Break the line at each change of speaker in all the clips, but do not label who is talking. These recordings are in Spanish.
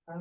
Yeah,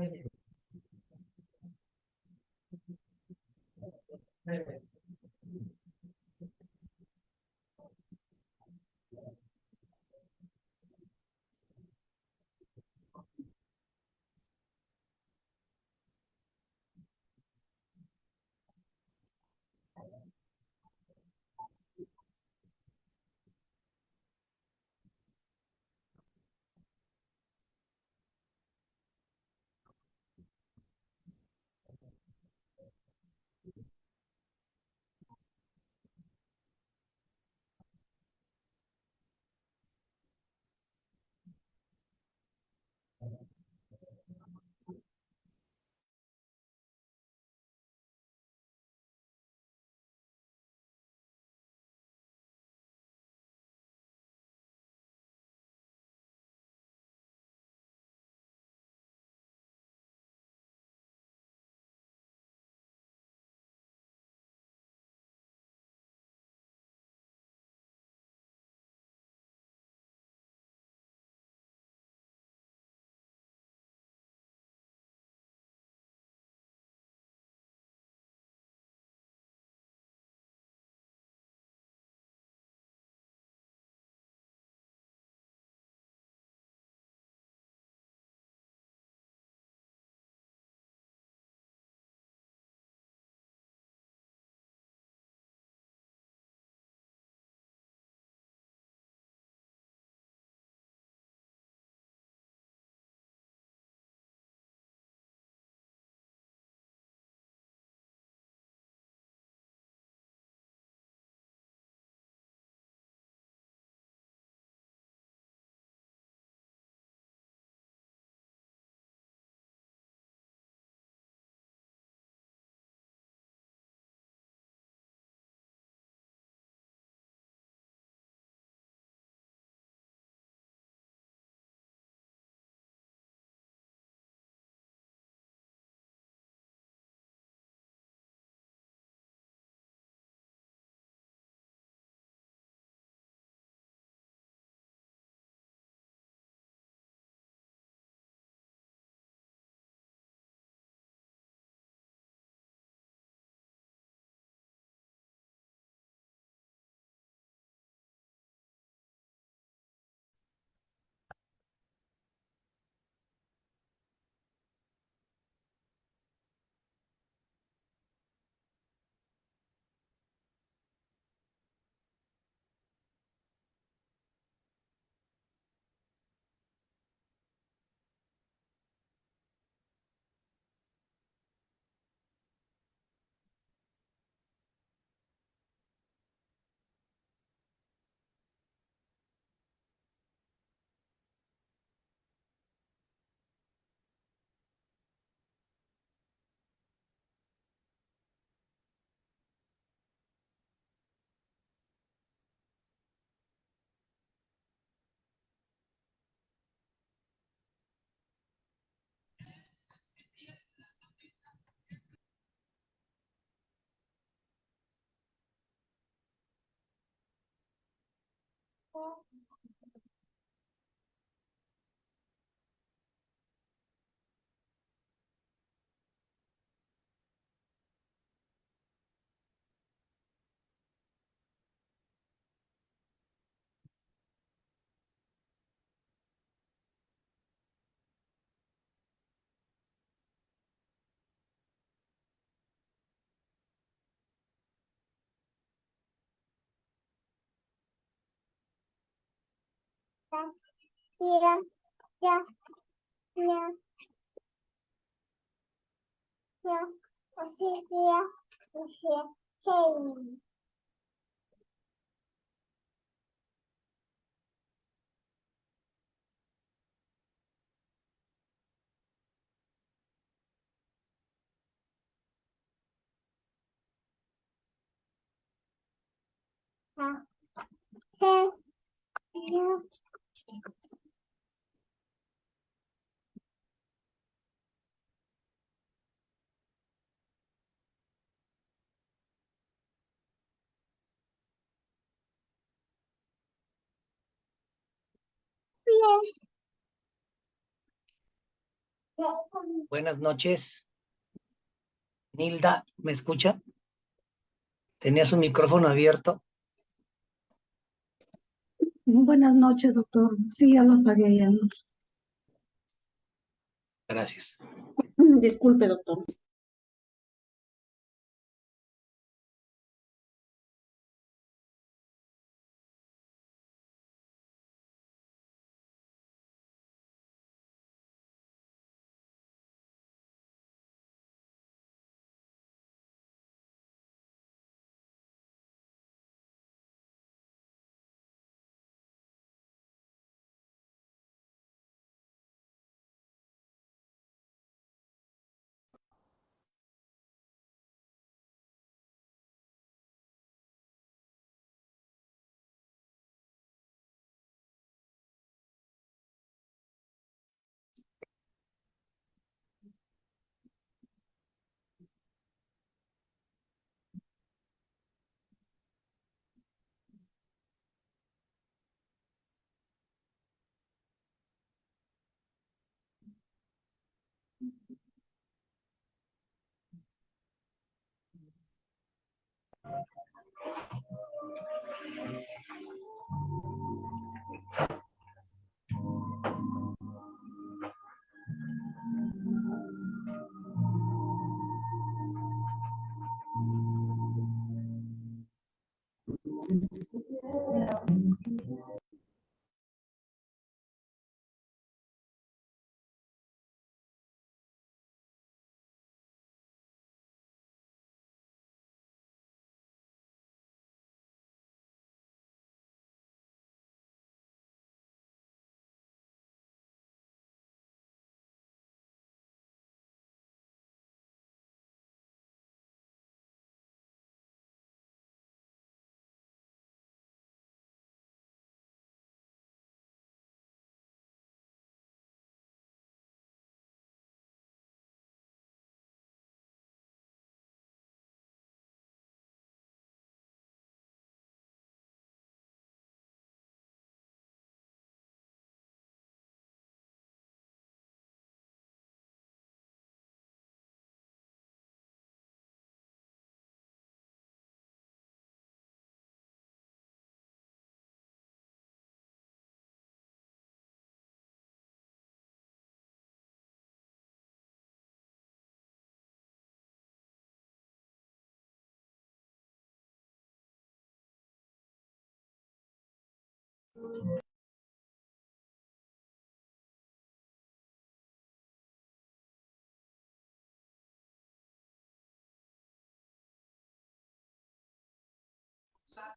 yeah, yeah, yeah. Así, yeah, así, hey. Ah, hey, yeah, yeah.
Buenas noches, Nilda, ¿me escucha? Tenía su micrófono abierto.
Buenas noches, doctor. Sí, ya lo apagué ya.
Gracias.
Disculpe, doctor.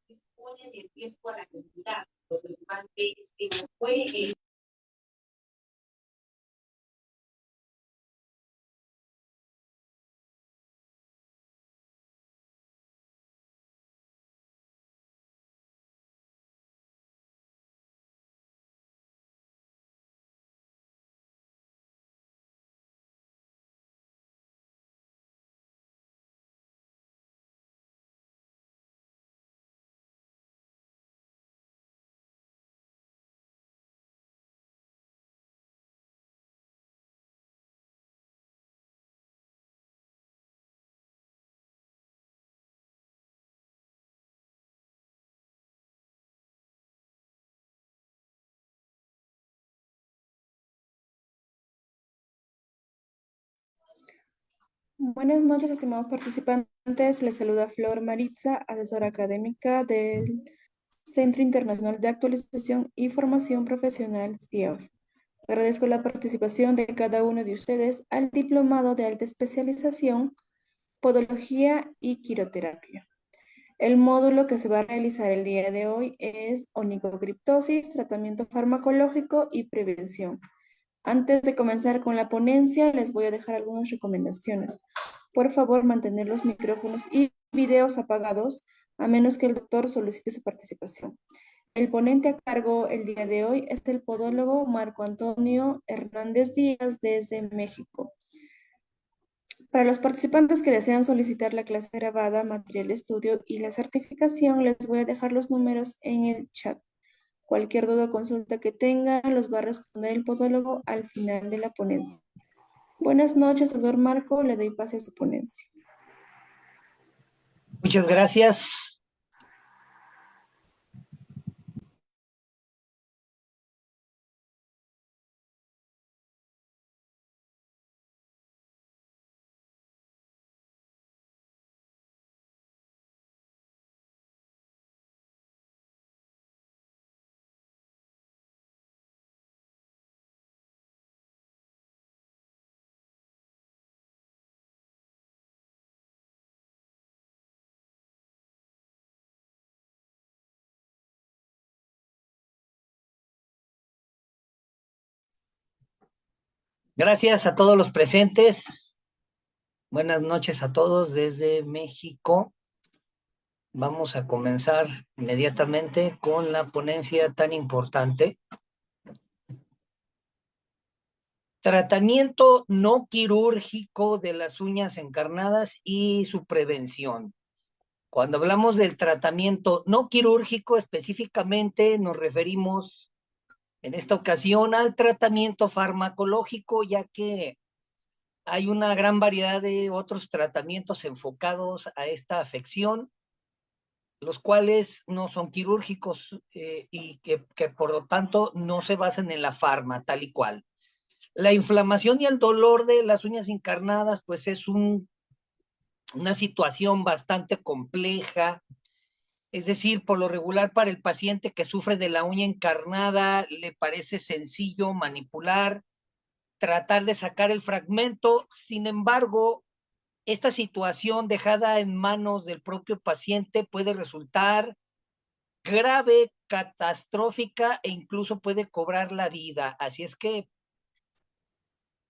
Disponen el riesgo a la comunidad. Lo preocupante es que no fue
Buenas noches, estimados participantes. Les saluda Flor Maritza, asesora académica del Centro Internacional de Actualización y Formación Profesional, CIEF. Agradezco la participación de cada uno de ustedes al Diplomado de Alta Especialización, Podología y Quiroterapia. El módulo que se va a realizar el día de hoy es onicocriptosis, tratamiento farmacológico y prevención. Antes de comenzar con la ponencia, les voy a dejar algunas recomendaciones. Por favor, mantener los micrófonos y videos apagados, a menos que el doctor solicite su participación. El ponente a cargo el día de hoy es el podólogo Marco Antonio Hernández Díaz desde México. Para los participantes que desean solicitar la clase grabada, material de estudio y la certificación, les voy a dejar los números en el chat. Cualquier duda o consulta que tengan los va a responder el podólogo al final de la ponencia. Buenas noches, doctor Marco. Le doy pase a su ponencia.
Muchas gracias. Gracias a todos los presentes. Buenas noches a todos desde México. Vamos a comenzar inmediatamente con la ponencia tan importante. Tratamiento no quirúrgico de las uñas encarnadas y su prevención. Cuando hablamos del tratamiento no quirúrgico, específicamente nos referimos en esta ocasión al tratamiento farmacológico, ya que hay una gran variedad de otros tratamientos enfocados a esta afección, los cuales no son quirúrgicos y que por lo tanto no se basan en la farma tal y cual. La inflamación y el dolor de las uñas encarnadas pues es una situación bastante compleja. Es decir, por lo regular para el paciente que sufre de la uña encarnada le parece sencillo manipular, tratar de sacar el fragmento. Sin embargo, esta situación dejada en manos del propio paciente puede resultar grave, catastrófica e incluso puede cobrar la vida. Así es que,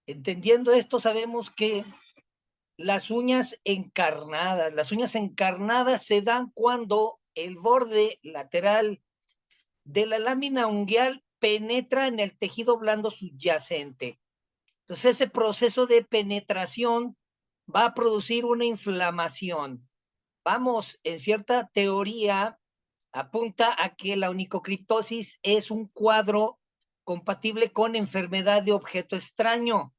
entendiendo esto, sabemos que las uñas encarnadas se dan cuando el borde lateral de la lámina unguial penetra en el tejido blando subyacente. Entonces, ese proceso de penetración va a producir una inflamación. Vamos, en cierta teoría, apunta a que la onicocriptosis es un cuadro compatible con enfermedad de objeto extraño.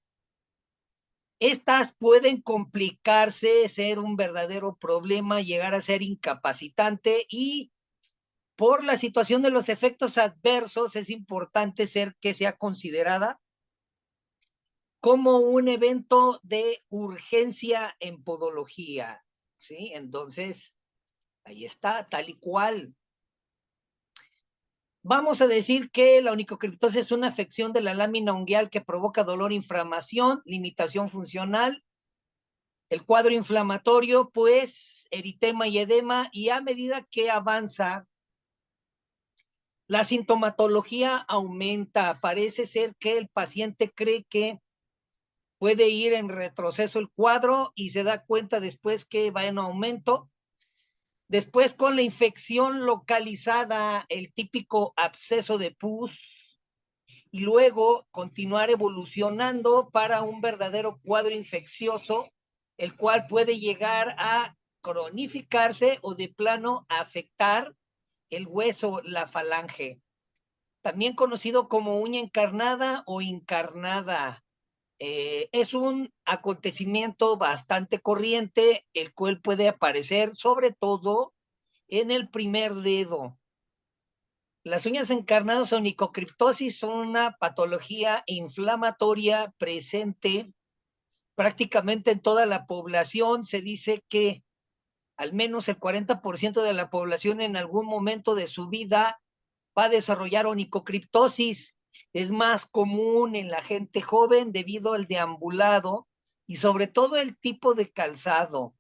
Estas pueden complicarse, ser un verdadero problema, llegar a ser incapacitante y por la situación de los efectos adversos es importante que sea considerada como un evento de urgencia en podología, ¿sí? Entonces, ahí está, tal y cual. Vamos a decir que la onicocriptosis es una afección de la lámina unguial que provoca dolor, inflamación, limitación funcional, el cuadro inflamatorio, pues, eritema y edema, y a medida que avanza, la sintomatología aumenta. Parece ser que el paciente cree que puede ir en retroceso el cuadro y se da cuenta después que va en aumento. Después, con la infección localizada, el típico absceso de pus, y luego continuar evolucionando para un verdadero cuadro infeccioso, el cual puede llegar a cronificarse o de plano afectar el hueso, la falange. También conocido como uña encarnada o incarnada. Es un acontecimiento bastante corriente, el cual puede aparecer sobre todo en el primer dedo. Las uñas encarnadas o onicocriptosis son una patología inflamatoria presente prácticamente en toda la población. Se dice que al menos el 40% de la población en algún momento de su vida va a desarrollar onicocriptosis. Es más común en la gente joven debido al deambulado y sobre todo el tipo de calzado.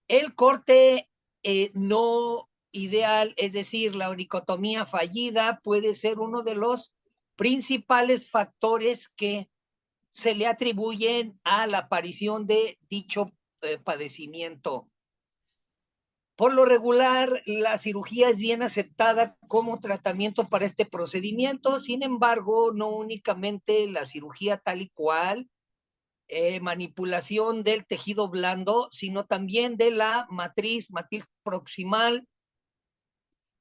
El corte no ideal, es decir, la onicotomía fallida, puede ser uno de los principales factores que se le atribuyen a la aparición de dicho padecimiento. Por lo regular, la cirugía es bien aceptada como tratamiento para este procedimiento. Sin embargo, no únicamente la cirugía tal y cual, manipulación del tejido blando, sino también de la matriz proximal,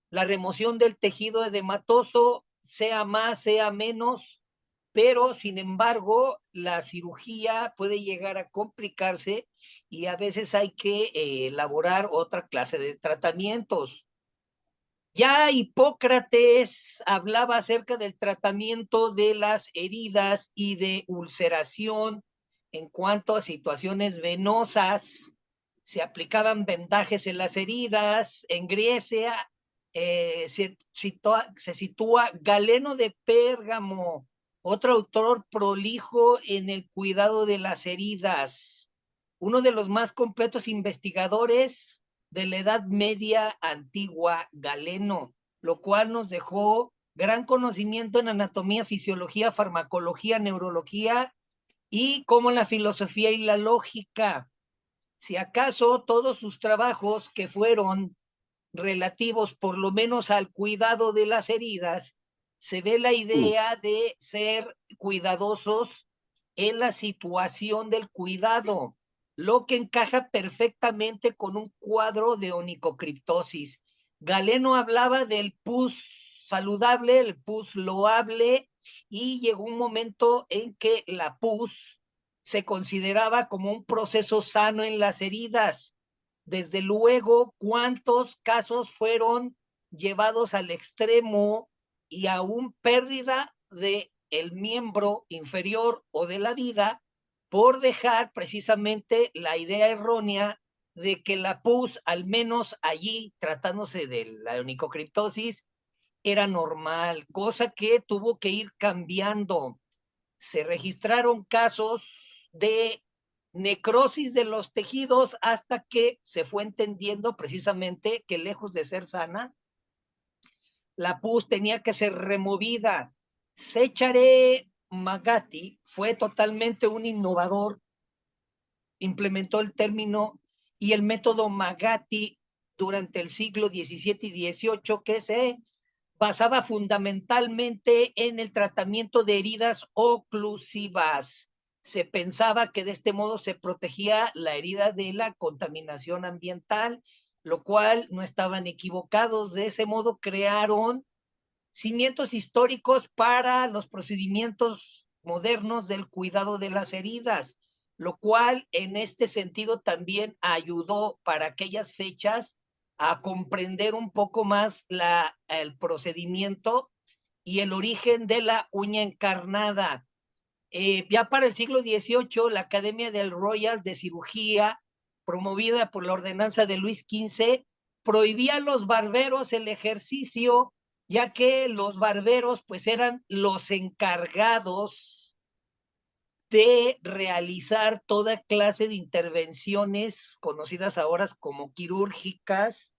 la remoción del tejido edematoso, sea más, sea menos, pero sin embargo la cirugía puede llegar a complicarse y a veces hay que elaborar otra clase de tratamientos. Ya Hipócrates hablaba acerca del tratamiento de las heridas y de ulceración en cuanto a situaciones venosas. Se aplicaban vendajes en las heridas. En Grecia se sitúa Galeno de Pérgamo, otro autor prolijo en el cuidado de las heridas. Uno de los más completos investigadores de la Edad Media antigua, Galeno, lo cual nos dejó gran conocimiento en anatomía, fisiología, farmacología, neurología y como la filosofía y la lógica. Si acaso todos sus trabajos que fueron relativos por lo menos al cuidado de las heridas, se ve la idea de ser cuidadosos en la situación del cuidado, lo que encaja perfectamente con un cuadro de onicocriptosis. Galeno hablaba del pus saludable, el pus loable, y llegó un momento en que la pus se consideraba como un proceso sano en las heridas. Desde luego, ¿cuántos casos fueron llevados al extremo y aún pérdida de el miembro inferior o de la vida por dejar precisamente la idea errónea de que la pus, al menos allí, tratándose de la onicocriptosis, era normal, cosa que tuvo que ir cambiando. Se registraron casos de necrosis de los tejidos hasta que se fue entendiendo precisamente que lejos de ser sana, la pus tenía que ser removida. Secharé Magatti fue totalmente un innovador, implementó el término y el método Magatti durante el siglo XVII y XVIII, que se basaba fundamentalmente en el tratamiento de heridas oclusivas. Se pensaba que de este modo se protegía la herida de la contaminación ambiental, lo cual no estaban equivocados. De ese modo crearon cimientos históricos para los procedimientos modernos del cuidado de las heridas, lo cual en este sentido también ayudó para aquellas fechas a comprender un poco más el procedimiento y el origen de la uña encarnada. Ya para el siglo XVIII, la Academia del Royal de Cirugía, promovida por la ordenanza de Luis XV, prohibía a los barberos el ejercicio, ya que los barberos pues eran los encargados de realizar toda clase de intervenciones conocidas ahora como quirúrgicas,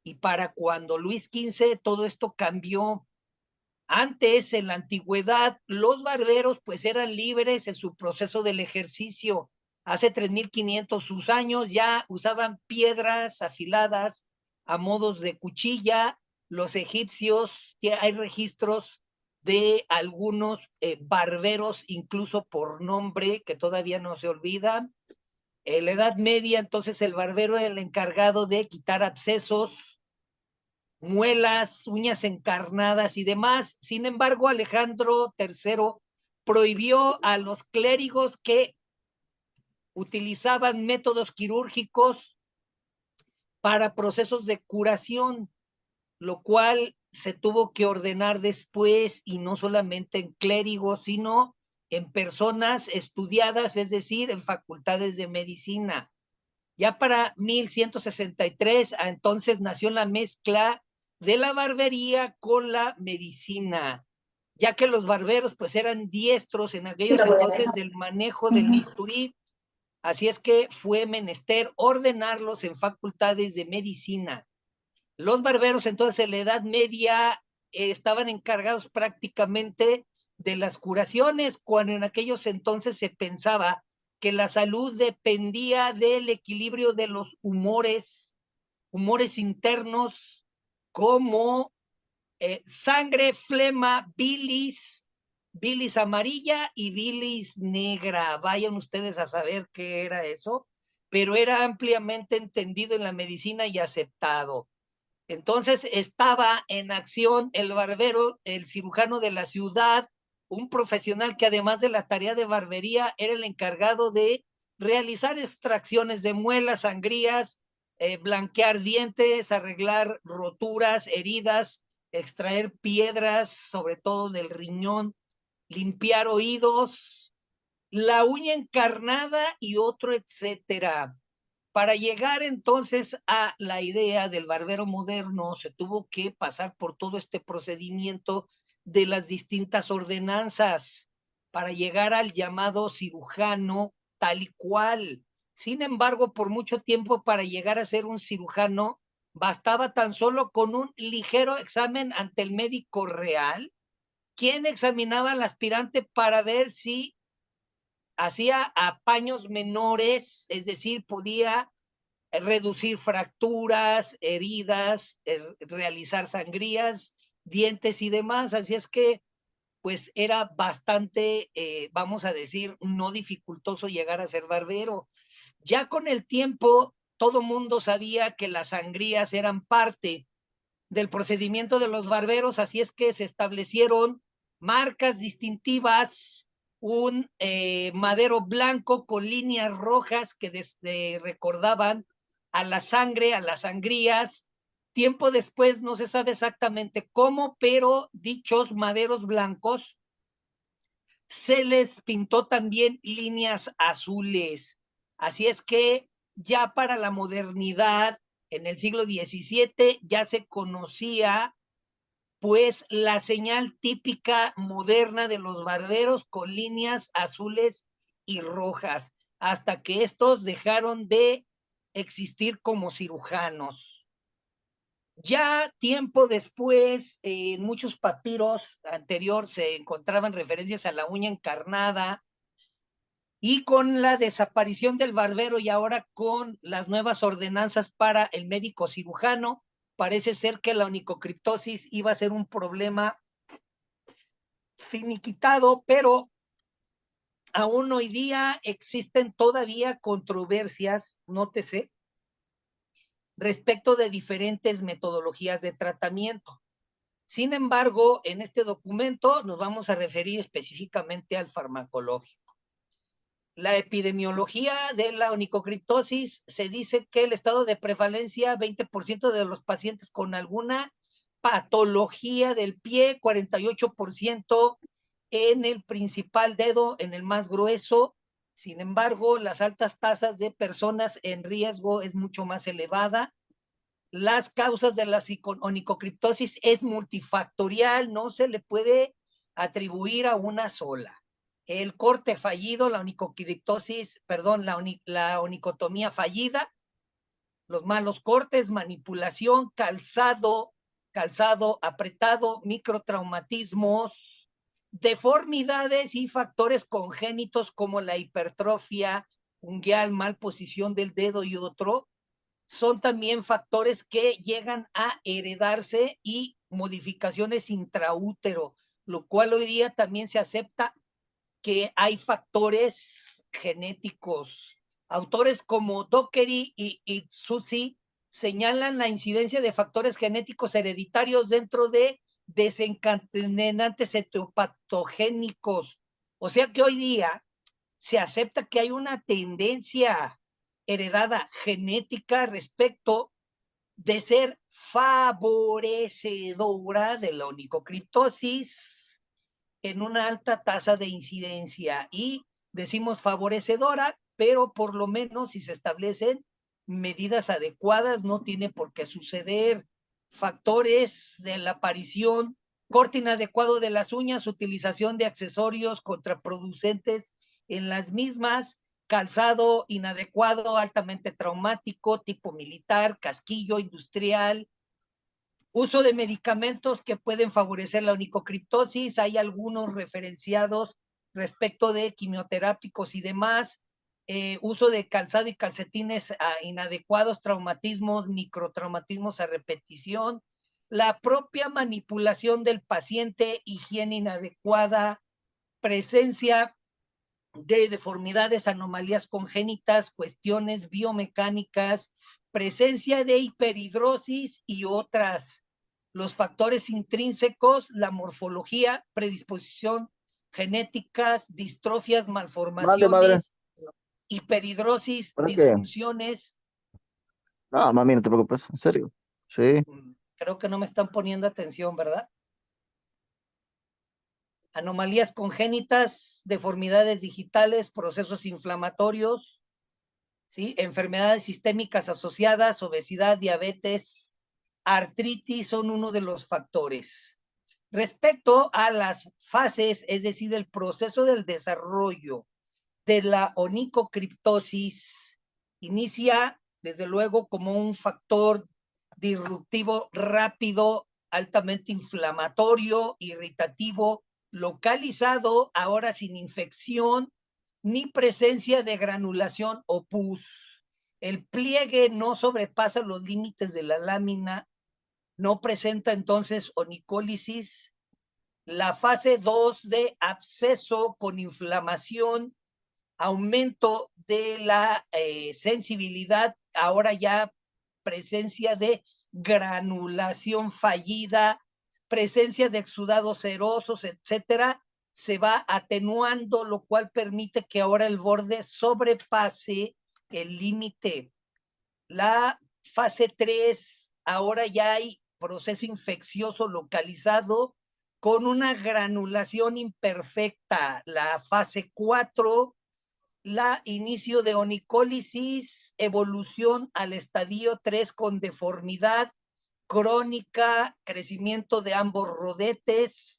y para cuando Luis XV todo esto cambió. Antes, en la antigüedad, los barberos pues eran libres en su proceso del ejercicio. Hace 3500 años ya usaban piedras afiladas a modos de cuchilla. Los egipcios, ya hay registros de algunos barberos, incluso por nombre, que todavía no se olvidan. En la Edad Media, entonces, el barbero era el encargado de quitar abscesos, muelas, uñas encarnadas y demás. Sin embargo, Alejandro III prohibió a los clérigos que utilizaban métodos quirúrgicos para procesos de curación, lo cual se tuvo que ordenar después, y no solamente en clérigos, sino en personas estudiadas, es decir, en facultades de medicina. Ya para 1163, entonces nació la mezcla de la barbería con la medicina, ya que los barberos pues eran diestros en aquellos entonces del manejo del bisturí, así es que fue menester ordenarlos en facultades de medicina. Los barberos entonces en la Edad Media estaban encargados prácticamente de las curaciones, cuando en aquellos entonces se pensaba que la salud dependía del equilibrio de los humores internos, como sangre, flema, bilis amarilla y bilis negra. Vayan ustedes a saber qué era eso, pero era ampliamente entendido en la medicina y aceptado. Entonces estaba en acción el barbero, el cirujano de la ciudad, un profesional que además de la tarea de barbería era el encargado de realizar extracciones de muelas, sangrías, blanquear dientes, arreglar roturas, heridas, extraer piedras, sobre todo del riñón, limpiar oídos, la uña encarnada y otro, etcétera. Para llegar entonces a la idea del barbero moderno, se tuvo que pasar por todo este procedimiento de las distintas ordenanzas para llegar al llamado cirujano tal y cual. Sin embargo, por mucho tiempo para llegar a ser un cirujano, bastaba tan solo con un ligero examen ante el médico real, quien examinaba al aspirante para ver si hacía apaños menores, es decir, podía reducir fracturas, heridas, realizar sangrías, dientes y demás. Así es que, pues era bastante, vamos a decir, no dificultoso llegar a ser barbero. Ya con el tiempo, todo mundo sabía que las sangrías eran parte del procedimiento de los barberos, así es que se establecieron marcas distintivas, un madero blanco con líneas rojas que recordaban a la sangre, a las sangrías. Tiempo después, no se sabe exactamente cómo, pero dichos maderos blancos se les pintó también líneas azules. Así es que ya para la modernidad, en el siglo XVII, ya se conocía pues la señal típica moderna de los barberos con líneas azules y rojas, hasta que estos dejaron de existir como cirujanos. Ya tiempo después, en muchos papiros anterior se encontraban referencias a la uña encarnada, y con la desaparición del barbero y ahora con las nuevas ordenanzas para el médico cirujano, parece ser que la onicocriptosis iba a ser un problema finiquitado, pero aún hoy día existen todavía controversias, nótese, respecto de diferentes metodologías de tratamiento. Sin embargo, en este documento nos vamos a referir específicamente al farmacológico. La epidemiología de la onicocriptosis se dice que el estado de prevalencia, 20% de los pacientes con alguna patología del pie, 48% en el principal dedo, en el más grueso. Sin embargo, las altas tasas de personas en riesgo es mucho más elevada. Las causas de la onicocriptosis es multifactorial, no se le puede atribuir a una sola. El corte fallido, la onicocriptosis, perdón, la onicotomía fallida, los malos cortes, manipulación, calzado apretado, microtraumatismos, deformidades y factores congénitos como la hipertrofia ungueal, mal posición del dedo y otro, son también factores que llegan a heredarse y modificaciones intraútero, lo cual hoy día también se acepta que hay factores genéticos. Autores como Dockery y Itsusi señalan la incidencia de factores genéticos hereditarios dentro de desencadenantes etiopatogénicos. O sea que hoy día se acepta que hay una tendencia heredada genética respecto de ser favorecedora de la onicocriptosis en una alta tasa de incidencia, y decimos favorecedora, pero por lo menos si se establecen medidas adecuadas no tiene por qué suceder. Factores de la aparición: corte inadecuado de las uñas, utilización de accesorios contraproducentes en las mismas, calzado inadecuado, altamente traumático, tipo militar, casquillo, industrial, uso de medicamentos que pueden favorecer la onicocriptosis. Hay algunos referenciados respecto de quimioterápicos y demás, uso de calzado y calcetines inadecuados, traumatismos, microtraumatismos a repetición, la propia manipulación del paciente, higiene inadecuada, presencia de deformidades, anomalías congénitas, cuestiones biomecánicas, presencia de hiperhidrosis y otras. Los factores intrínsecos, la morfología, predisposición genéticas, distrofias,
Mande, madre.
malformaciones, hiperhidrosis,
¿Para qué?
disfunciones.
No, mami, no te preocupes, en serio. Sí.
Creo que no me están poniendo atención, ¿verdad? Anomalías congénitas, deformidades digitales, procesos inflamatorios, ¿sí? Enfermedades sistémicas asociadas, obesidad, diabetes, artritis son uno de los factores. Respecto a las fases, es decir, el proceso del desarrollo de la onicocriptosis, inicia desde luego como un factor disruptivo rápido, altamente inflamatorio, irritativo, localizado, ahora sin infección ni presencia de granulación o pus. El pliegue no sobrepasa los límites de la lámina, no presenta entonces onicólisis. La fase 2 de absceso con inflamación, aumento de la sensibilidad, ahora ya presencia de granulación fallida, presencia de exudados serosos, etcétera, se va atenuando, lo cual permite que ahora el borde sobrepase el límite. La fase 3, ahora ya hay proceso infeccioso localizado con una granulación imperfecta. La fase 4, la inicio de onicólisis, evolución al estadio 3 con deformidad crónica, crecimiento de ambos rodetes,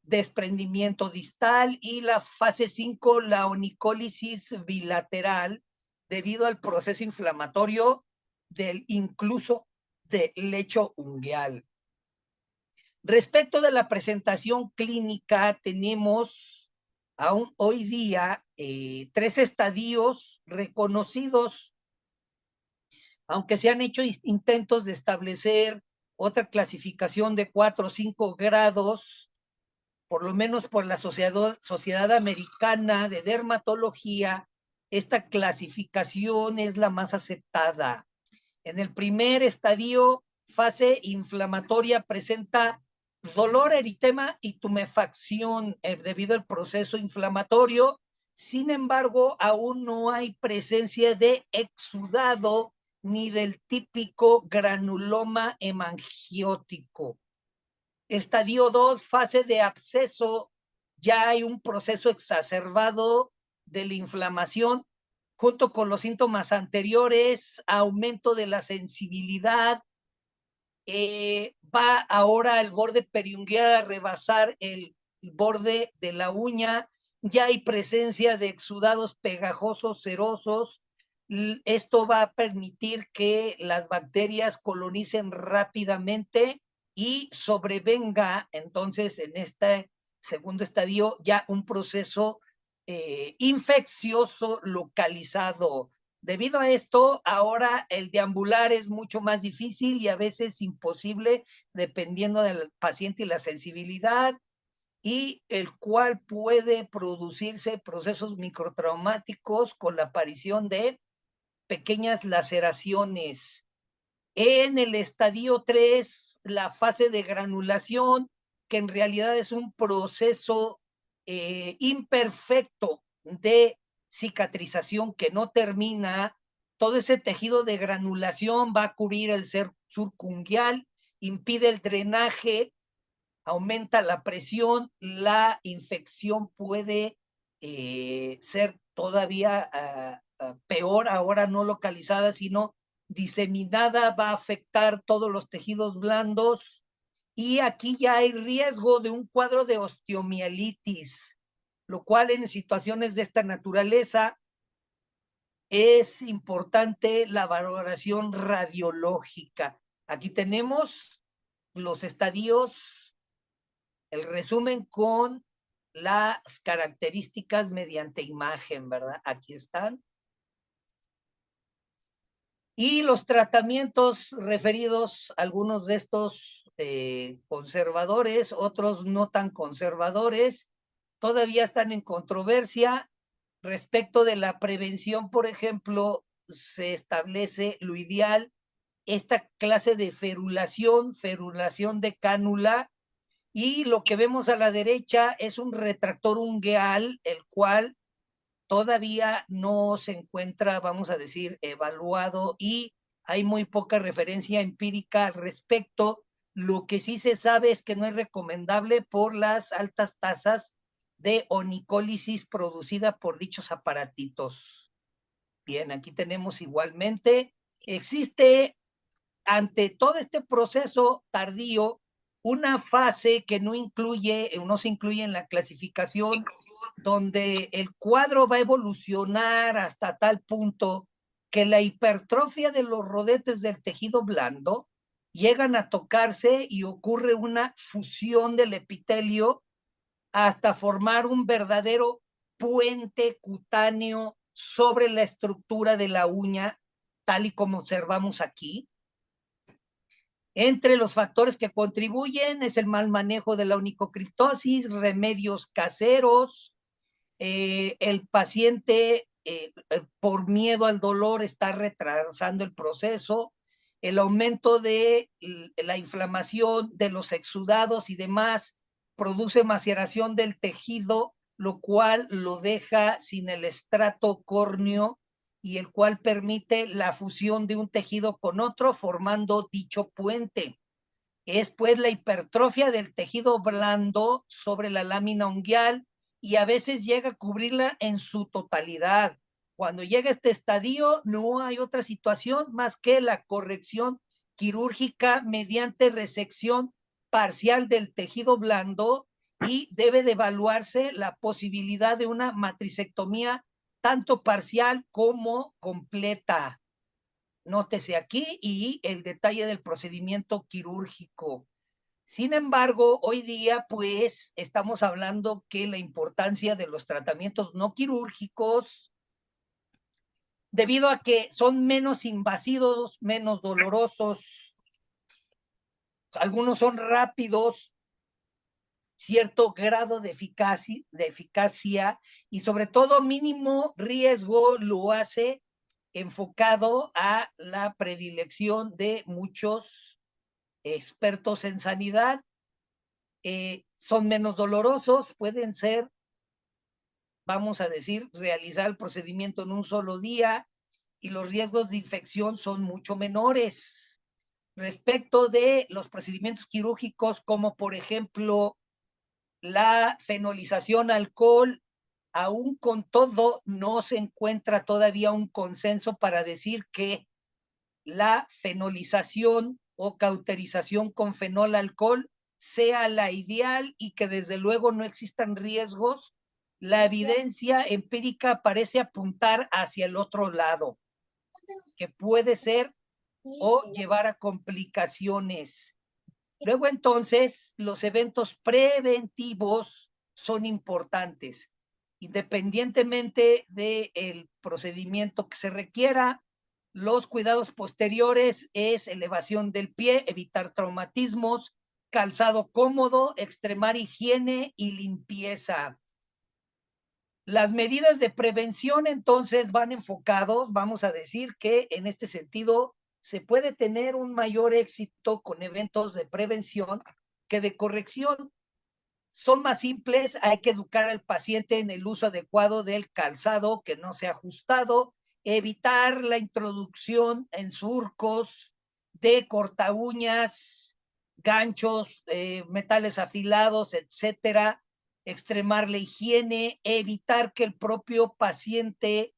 desprendimiento distal, y la fase 5, la onicólisis bilateral, debido al proceso inflamatorio del incluso del lecho ungueal. Respecto de la presentación clínica, tenemos aún hoy día 3 estadios reconocidos, aunque se han hecho intentos de establecer otra clasificación de 4 o 5 grados, por lo menos por la Sociedad Americana de Dermatología, esta clasificación es la más aceptada. En el primer estadio, fase inflamatoria, presenta dolor, eritema y tumefacción debido al proceso inflamatorio. Sin embargo, aún no hay presencia de exudado ni del típico granuloma hemangiótico. Estadio 2, fase de absceso, ya hay un proceso exacerbado de la inflamación, junto con los síntomas anteriores, aumento de la sensibilidad, va ahora el borde periungueal a rebasar el borde de la uña, ya hay presencia de exudados pegajosos, cerosos. Esto va a permitir que las bacterias colonicen rápidamente y sobrevenga entonces en este segundo estadio ya un proceso infeccioso localizado. Debido a esto, ahora el deambular es mucho más difícil y a veces imposible, dependiendo del paciente y la sensibilidad, y el cual puede producirse procesos microtraumáticos con la aparición de pequeñas laceraciones. En el estadio 3, la fase de granulación, que en realidad es un proceso imperfecto de cicatrización que no termina, todo ese tejido de granulación va a cubrir el surco ungueal, impide el drenaje, aumenta la presión, la infección puede ser todavía peor, ahora no localizada, sino diseminada, va a afectar todos los tejidos blandos, y aquí ya hay riesgo de un cuadro de osteomielitis, lo cual en situaciones de esta naturaleza es importante la valoración radiológica. Aquí tenemos los estadios, el resumen con las características mediante imagen, ¿verdad? Aquí están. Y los tratamientos referidos, algunos de estos conservadores, otros no tan conservadores, todavía están en controversia. Respecto de la prevención, por ejemplo, se establece lo ideal, esta clase de ferulación de cánula, Y lo que vemos a la derecha es un retractor ungueal, el cual todavía no se encuentra, vamos a decir, evaluado, y hay muy poca referencia empírica al respecto. Lo que sí se sabe es que no es recomendable por las altas tasas de onicólisis producida por dichos aparatitos. Bien, aquí tenemos igualmente, existe ante todo este proceso tardío una fase que no se incluye en la clasificación, donde el cuadro va a evolucionar hasta tal punto que la hipertrofia de los rodetes del tejido blando llegan a tocarse y ocurre una fusión del epitelio hasta formar un verdadero puente cutáneo sobre la estructura de la uña, tal y como observamos aquí. Entre los factores que contribuyen es el mal manejo de la onicocriptosis, remedios caseros, el paciente por miedo al dolor está retrasando el proceso, el aumento de la inflamación de los exudados y demás produce maceración del tejido, lo cual lo deja sin el estrato córneo y el cual permite la fusión de un tejido con otro formando dicho puente. Es pues la hipertrofia del tejido blando sobre la lámina unguial y a veces llega a cubrirla en su totalidad. Cuando llega este estadio, no hay otra situación más que la corrección quirúrgica mediante resección parcial del tejido blando, y debe de evaluarse la posibilidad de una matricectomía tanto parcial como completa. Nótese aquí y el detalle del procedimiento quirúrgico. Sin embargo, hoy día, pues, estamos hablando que la importancia de los tratamientos no quirúrgicos, debido a que son menos invasivos, menos dolorosos, algunos son rápidos, cierto grado de eficacia y sobre todo mínimo riesgo, lo hace enfocado a la predilección de muchos expertos en sanidad. Son menos dolorosos, pueden ser, vamos a decir, realizar el procedimiento en un solo día, y los riesgos de infección son mucho menores. Respecto de los procedimientos quirúrgicos, como por ejemplo la fenolización alcohol, aún con todo, no se encuentra todavía un consenso para decir que la fenolización o cauterización con fenol alcohol sea la ideal y que desde luego no existan riesgos. La evidencia empírica parece apuntar hacia el otro lado, que puede ser o llevar a complicaciones. Luego entonces, los eventos preventivos son importantes, independientemente del procedimiento que se requiera. Los cuidados posteriores es elevación del pie, evitar traumatismos, calzado cómodo, extremar higiene y limpieza. Las medidas de prevención entonces van enfocados, vamos a decir que en este sentido se puede tener un mayor éxito con eventos de prevención que de corrección. Son más simples, hay que educar al paciente en el uso adecuado del calzado que no sea ajustado, evitar la introducción en surcos de corta uñas, ganchos, metales afilados, etcétera, extremar la higiene, evitar que el propio paciente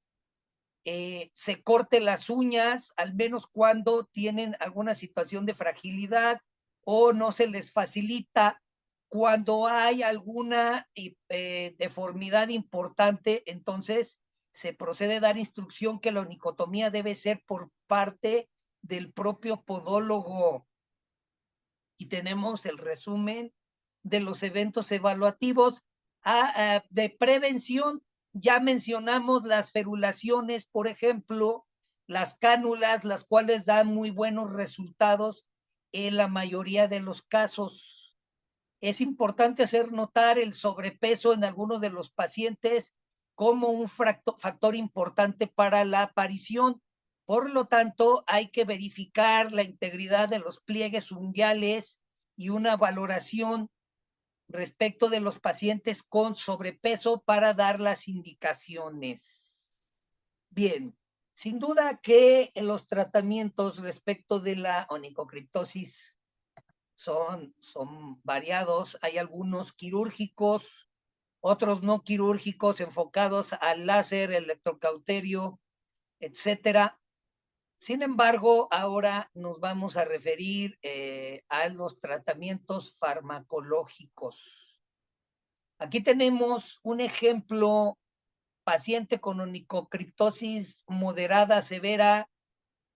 se corte las uñas, al menos cuando tienen alguna situación de fragilidad o no se les facilita. Cuando hay alguna deformidad importante, entonces se procede a dar instrucción que la onicotomía debe ser por parte del propio podólogo. Y tenemos el resumen de los eventos evaluativos de prevención. Ya mencionamos las ferulaciones, por ejemplo, las cánulas, las cuales dan muy buenos resultados en la mayoría de los casos. Es importante hacer notar el sobrepeso en algunos de los pacientes como un factor importante para la aparición. Por lo tanto, hay que verificar la integridad de los pliegues unguiales y una valoración respecto de los pacientes con sobrepeso para dar las indicaciones. Bien, sin duda que los tratamientos respecto de la onicocriptosis son variados. Hay algunos quirúrgicos, otros no quirúrgicos enfocados al láser, electrocauterio, etcétera. Sin embargo, ahora nos vamos a referir a los tratamientos farmacológicos. Aquí tenemos un ejemplo: paciente con onicocriptosis moderada severa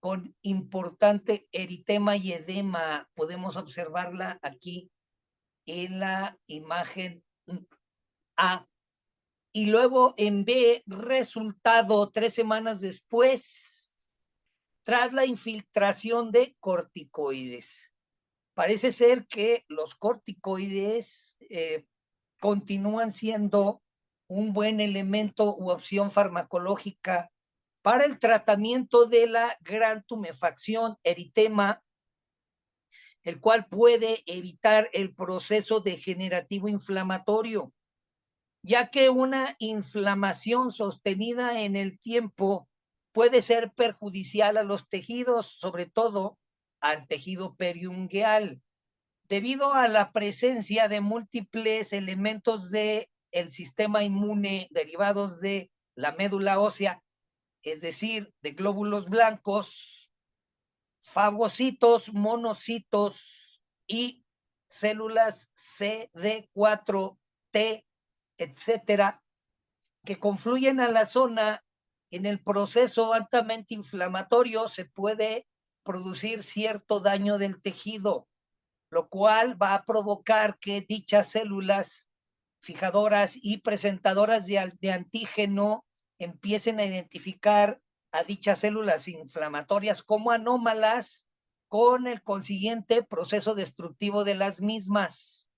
con importante eritema y edema. Podemos observarla aquí en la imagen A. Y luego en B, resultado 3 semanas después, tras la infiltración de corticoides. Parece ser que los corticoides continúan siendo un buen elemento u opción farmacológica para el tratamiento de la gran tumefacción, eritema, el cual puede evitar el proceso degenerativo inflamatorio, ya que una inflamación sostenida en el tiempo puede ser perjudicial a los tejidos, sobre todo al tejido periungueal, debido a la presencia de múltiples elementos del sistema inmune derivados de la médula ósea, es decir, de glóbulos blancos, fagocitos, monocitos y células CD4T, etcétera, que confluyen a la zona. En el proceso altamente inflamatorio se puede producir cierto daño del tejido, lo cual va a provocar que dichas células fijadoras y presentadoras de antígeno empiecen a identificar a dichas células inflamatorias como anómalas, con el consiguiente proceso destructivo de las mismas,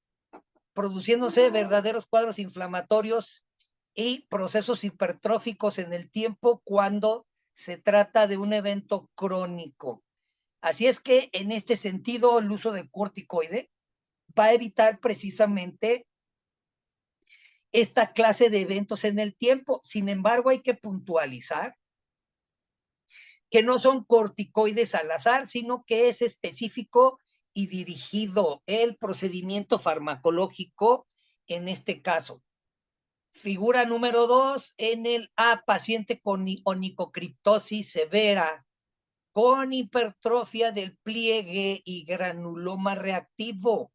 produciéndose verdaderos cuadros inflamatorios y procesos hipertróficos en el tiempo cuando se trata de un evento crónico. Así es que en este sentido el uso de corticoide va a evitar precisamente esta clase de eventos en el tiempo. Sin embargo, hay que puntualizar que no son corticoides al azar, sino que es específico y dirigido el procedimiento farmacológico en este caso. Figura número 2, en el A, paciente con onicocriptosis severa, con hipertrofia del pliegue y granuloma reactivo.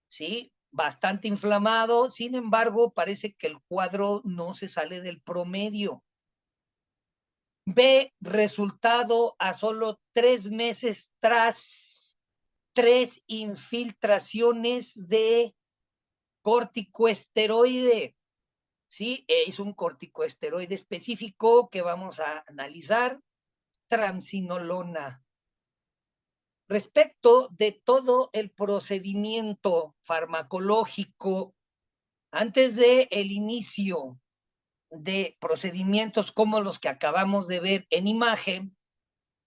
¿Sí? Bastante inflamado, sin embargo, parece que el cuadro no se sale del promedio. B, resultado a solo 3 meses tras 3 infiltraciones de corticoesteroide. Sí, es un corticoesteroide específico que vamos a analizar, triamcinolona. Respecto de todo el procedimiento farmacológico, antes de el inicio de procedimientos como los que acabamos de ver en imagen,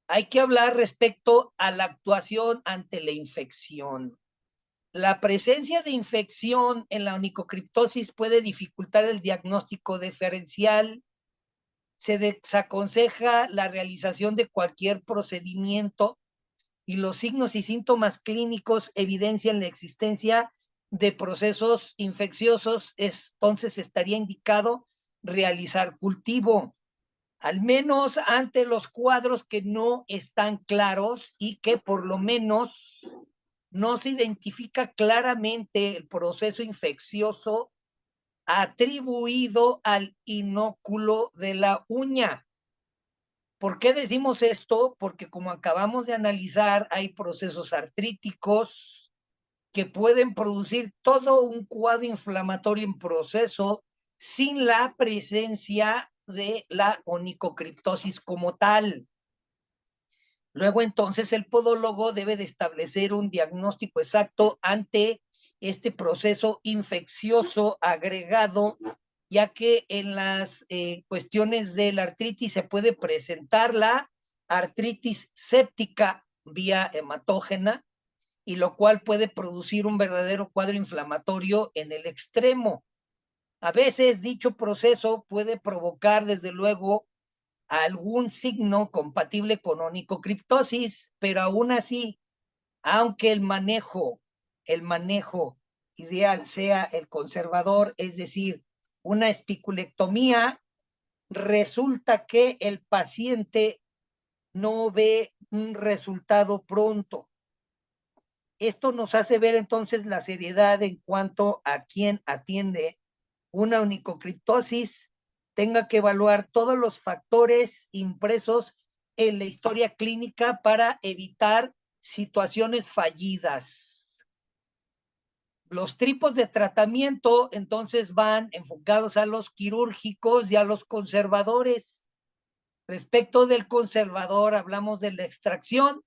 hay que hablar respecto a la actuación ante la infección. La presencia de infección en la onicocriptosis puede dificultar el diagnóstico diferencial. Se desaconseja la realización de cualquier procedimiento y los signos y síntomas clínicos evidencian la existencia de procesos infecciosos. Entonces estaría indicado realizar cultivo, al menos ante los cuadros que no están claros y que por lo menos no se identifica claramente el proceso infeccioso atribuido al inóculo de la uña. ¿Por qué decimos esto? Porque como acabamos de analizar, hay procesos artríticos que pueden producir todo un cuadro inflamatorio en proceso sin la presencia de la onicocriptosis como tal. Luego, entonces, el podólogo debe de establecer un diagnóstico exacto ante este proceso infeccioso agregado, ya que en las cuestiones de la artritis se puede presentar la artritis séptica vía hematógena y lo cual puede producir un verdadero cuadro inflamatorio en el extremo. A veces dicho proceso puede provocar, desde luego, algún signo compatible con onicocriptosis, pero aún así, aunque el manejo ideal sea el conservador, es decir, una espiculectomía, resulta que el paciente no ve un resultado pronto. Esto nos hace ver entonces la seriedad en cuanto a quien atiende una onicocriptosis tenga que evaluar todos los factores impresos en la historia clínica para evitar situaciones fallidas. Los tipos de tratamiento entonces van enfocados a los quirúrgicos y a los conservadores. Respecto del conservador, hablamos de la extracción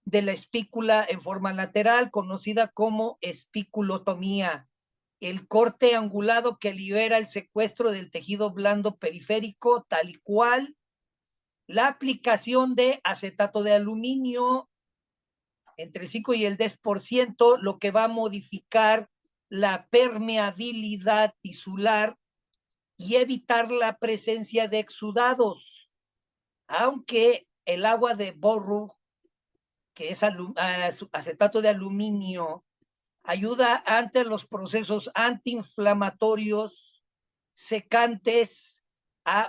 de la espícula en forma lateral, conocida como espiculotomía, el corte angulado que libera el secuestro del tejido blando periférico, tal y cual, la aplicación de acetato de aluminio entre el 5 y el 10%, lo que va a modificar la permeabilidad tisular y evitar la presencia de exudados, aunque el agua de Borrow, que es acetato de aluminio, ayuda ante los procesos antiinflamatorios secantes,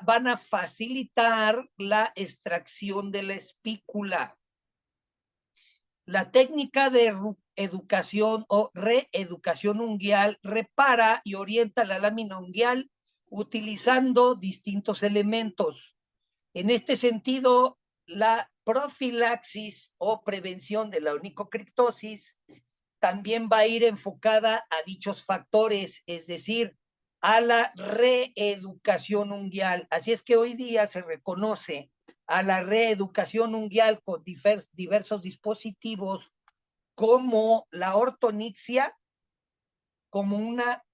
van a facilitar la extracción de la espícula. La técnica de educación o reeducación unguial repara y orienta la lámina unguial utilizando distintos elementos. En este sentido, la profilaxis o prevención de la onicocriptosis también va a ir enfocada a dichos factores, es decir, a la reeducación unguial. Así es que hoy día se reconoce a la reeducación unguial con diversos dispositivos como la ortonictia, como una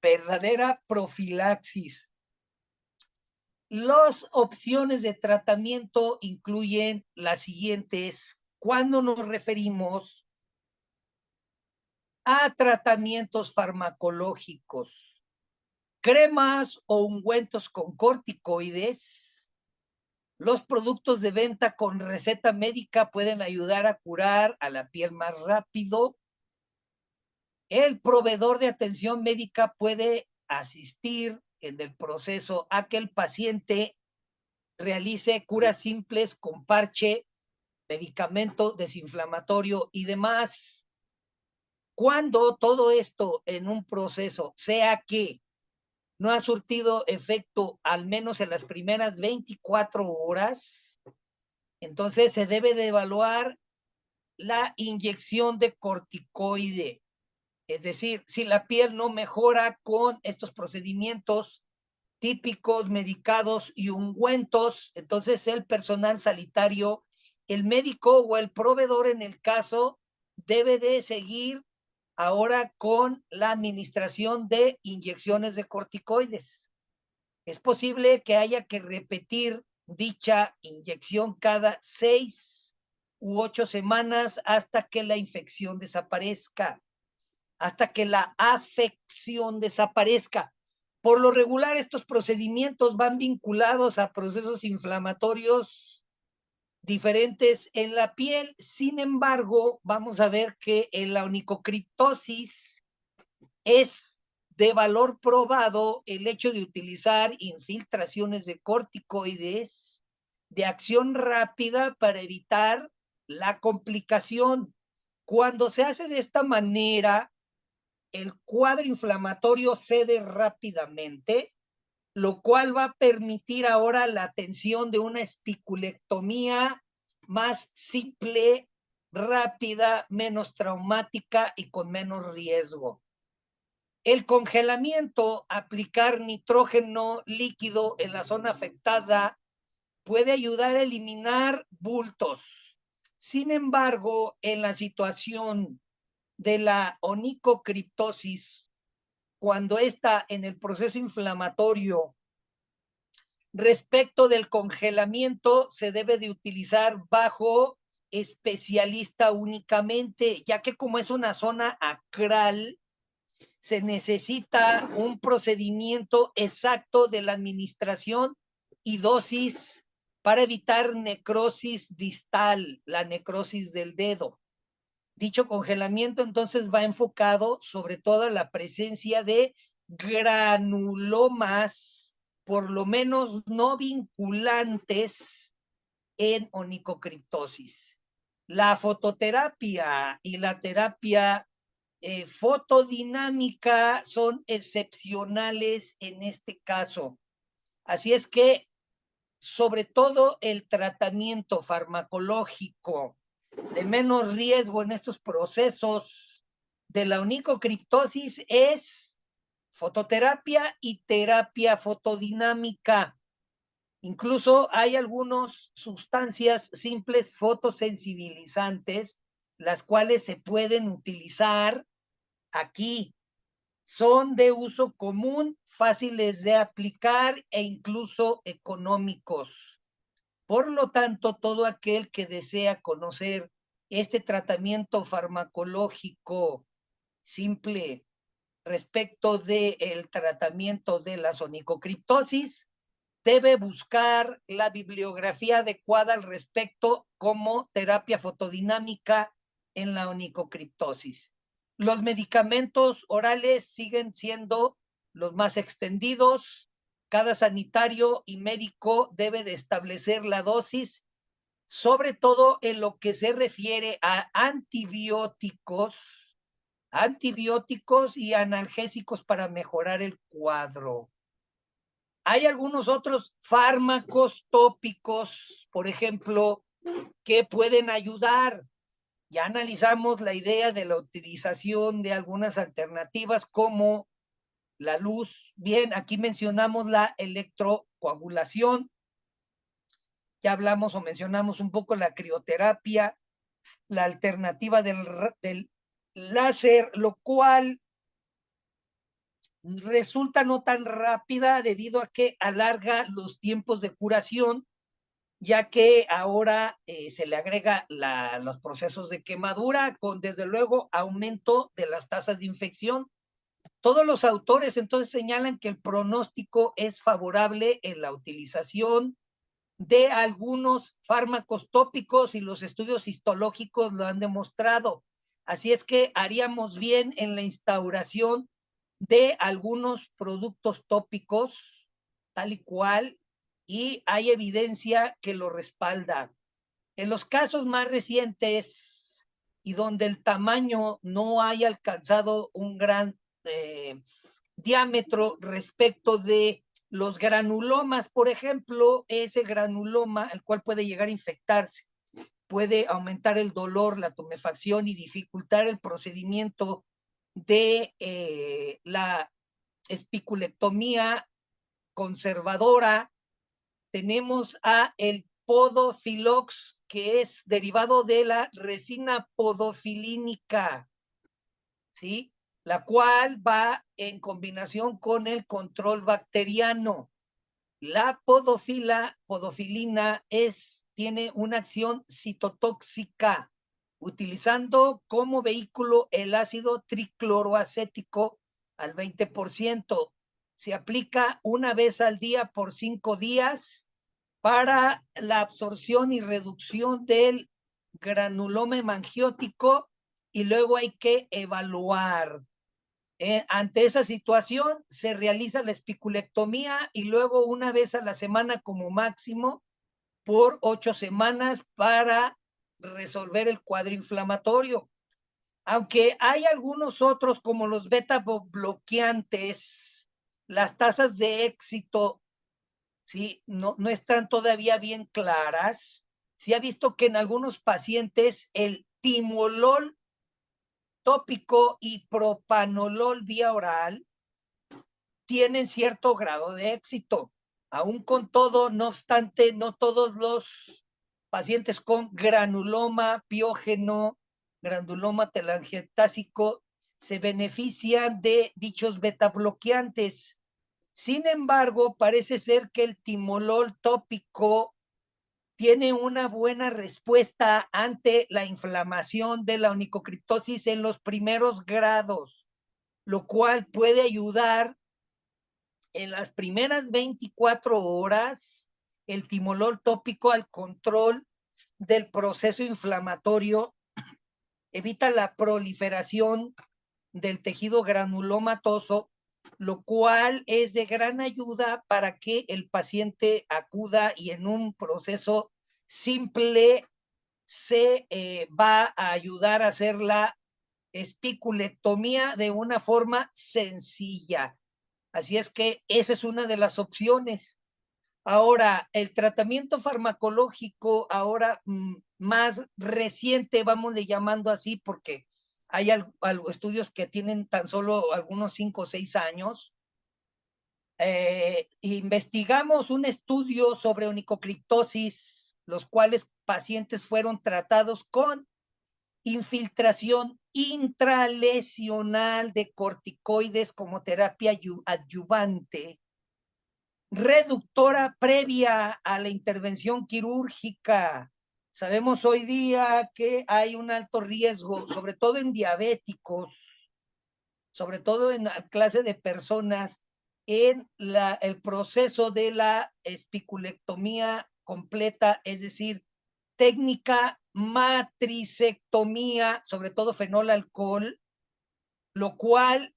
verdadera profilaxis. Las opciones de tratamiento incluyen las siguientes. Cuando nos referimos a tratamientos farmacológicos, cremas o ungüentos con corticoides, los productos de venta con receta médica pueden ayudar a curar a la piel más rápido. El proveedor de atención médica puede asistir en el proceso a que el paciente realice curas simples con parche, medicamento desinflamatorio y demás. Cuando todo esto en un proceso sea que no ha surtido efecto al menos en las primeras 24 horas, entonces se debe de evaluar la inyección de corticoide. Es decir, si la piel no mejora con estos procedimientos típicos, medicados y ungüentos, entonces el personal sanitario, el médico o el proveedor en el caso, debe de seguir ahora con la administración de inyecciones de corticoides. Es posible que haya que repetir dicha inyección cada 6 u 8 semanas hasta que la infección desaparezca, hasta que la afección desaparezca. Por lo regular, estos procedimientos van vinculados a procesos inflamatorios diferentes en la piel. Sin embargo, vamos a ver que en la onicocriptosis es de valor probado el hecho de utilizar infiltraciones de corticoides de acción rápida para evitar la complicación. Cuando se hace de esta manera, el cuadro inflamatorio cede rápidamente, lo cual va a permitir ahora la atención de una espiculectomía más simple, rápida, menos traumática y con menos riesgo. El congelamiento, aplicar nitrógeno líquido en la zona afectada, puede ayudar a eliminar bultos. Sin embargo, en la situación de la onicocriptosis, cuando está en el proceso inflamatorio, respecto del congelamiento, se debe de utilizar bajo especialista únicamente, ya que como es una zona acral, se necesita un procedimiento exacto de la administración y dosis para evitar necrosis distal, la necrosis del dedo. Dicho congelamiento entonces va enfocado sobre todo a la presencia de granulomas, por lo menos no vinculantes, en onicocriptosis. La fototerapia y la terapia fotodinámica son excepcionales en este caso. Así es que, sobre todo el tratamiento farmacológico de menos riesgo en estos procesos de la onicocriptosis es fototerapia y terapia fotodinámica. Incluso hay algunas sustancias simples fotosensibilizantes, las cuales se pueden utilizar aquí. Son de uso común, fáciles de aplicar e incluso económicos. Por lo tanto, todo aquel que desea conocer este tratamiento farmacológico simple respecto del tratamiento de la onicocriptosis debe buscar la bibliografía adecuada al respecto como terapia fotodinámica en la onicocriptosis. Los medicamentos orales siguen siendo los más extendidos. Cada sanitario y médico debe de establecer la dosis, sobre todo en lo que se refiere a antibióticos y analgésicos para mejorar el cuadro. Hay algunos otros fármacos tópicos, por ejemplo, que pueden ayudar. Ya analizamos la idea de la utilización de algunas alternativas como la luz. Bien, aquí mencionamos la electrocoagulación. Ya hablamos o mencionamos un poco la crioterapia, la alternativa del láser, lo cual resulta no tan rápida debido a que alarga los tiempos de curación, ya que ahora se le agrega los procesos de quemadura con, desde luego, aumento de las tasas de infección. Todos los autores entonces señalan que el pronóstico es favorable en la utilización de algunos fármacos tópicos y los estudios histológicos lo han demostrado. Así es que haríamos bien en la instauración de algunos productos tópicos, tal y cual, y hay evidencia que lo respalda. En los casos más recientes y donde el tamaño no haya alcanzado un gran diámetro respecto de los granulomas, por ejemplo, ese granuloma, el cual puede llegar a infectarse, puede aumentar el dolor, la tumefacción y dificultar el procedimiento de la espiculectomía conservadora. Tenemos a el podofilox, que es derivado de la resina podofilínica, ¿sí? La cual va en combinación con el control bacteriano. La podofilina tiene una acción citotóxica, utilizando como vehículo el ácido tricloroacético al 20%. Se aplica una vez al día por 5 días para la absorción y reducción del granuloma hemangiótico, y luego hay que evaluar. Ante esa situación se realiza la espiculectomía y luego una vez a la semana como máximo por 8 semanas para resolver el cuadro inflamatorio. Aunque hay algunos otros como los beta bloqueantes, las tasas de éxito, ¿sí? no están todavía bien claras. Se ha visto que en algunos pacientes el timolol tópico y propanolol vía oral tienen cierto grado de éxito. Aún con todo, no obstante, no todos los pacientes con granuloma piógeno, granuloma telangiectásico, se benefician de dichos beta bloqueantes. Sin embargo, parece ser que el timolol tópico tiene una buena respuesta ante la inflamación de la onicocriptosis en los primeros grados, lo cual puede ayudar en las primeras 24 horas el timolol tópico al control del proceso inflamatorio, evita la proliferación del tejido granulomatoso, lo cual es de gran ayuda para que el paciente acuda y en un proceso simple se va a ayudar a hacer la espiculectomía de una forma sencilla. Así es que esa es una de las opciones. Ahora, el tratamiento farmacológico, ahora más reciente, vamos llamando así, porque hay estudios que tienen tan solo algunos 5 o 6 años. Investigamos un estudio sobre onicocriptosis, los cuales pacientes fueron tratados con infiltración intralesional de corticoides como terapia adyuvante, reductora previa a la intervención quirúrgica. Sabemos hoy día que hay un alto riesgo, sobre todo en diabéticos, sobre todo en la clase de personas, en el proceso de la espiculectomía completa, es decir, técnica matricectomía, sobre todo fenol-alcohol, lo cual,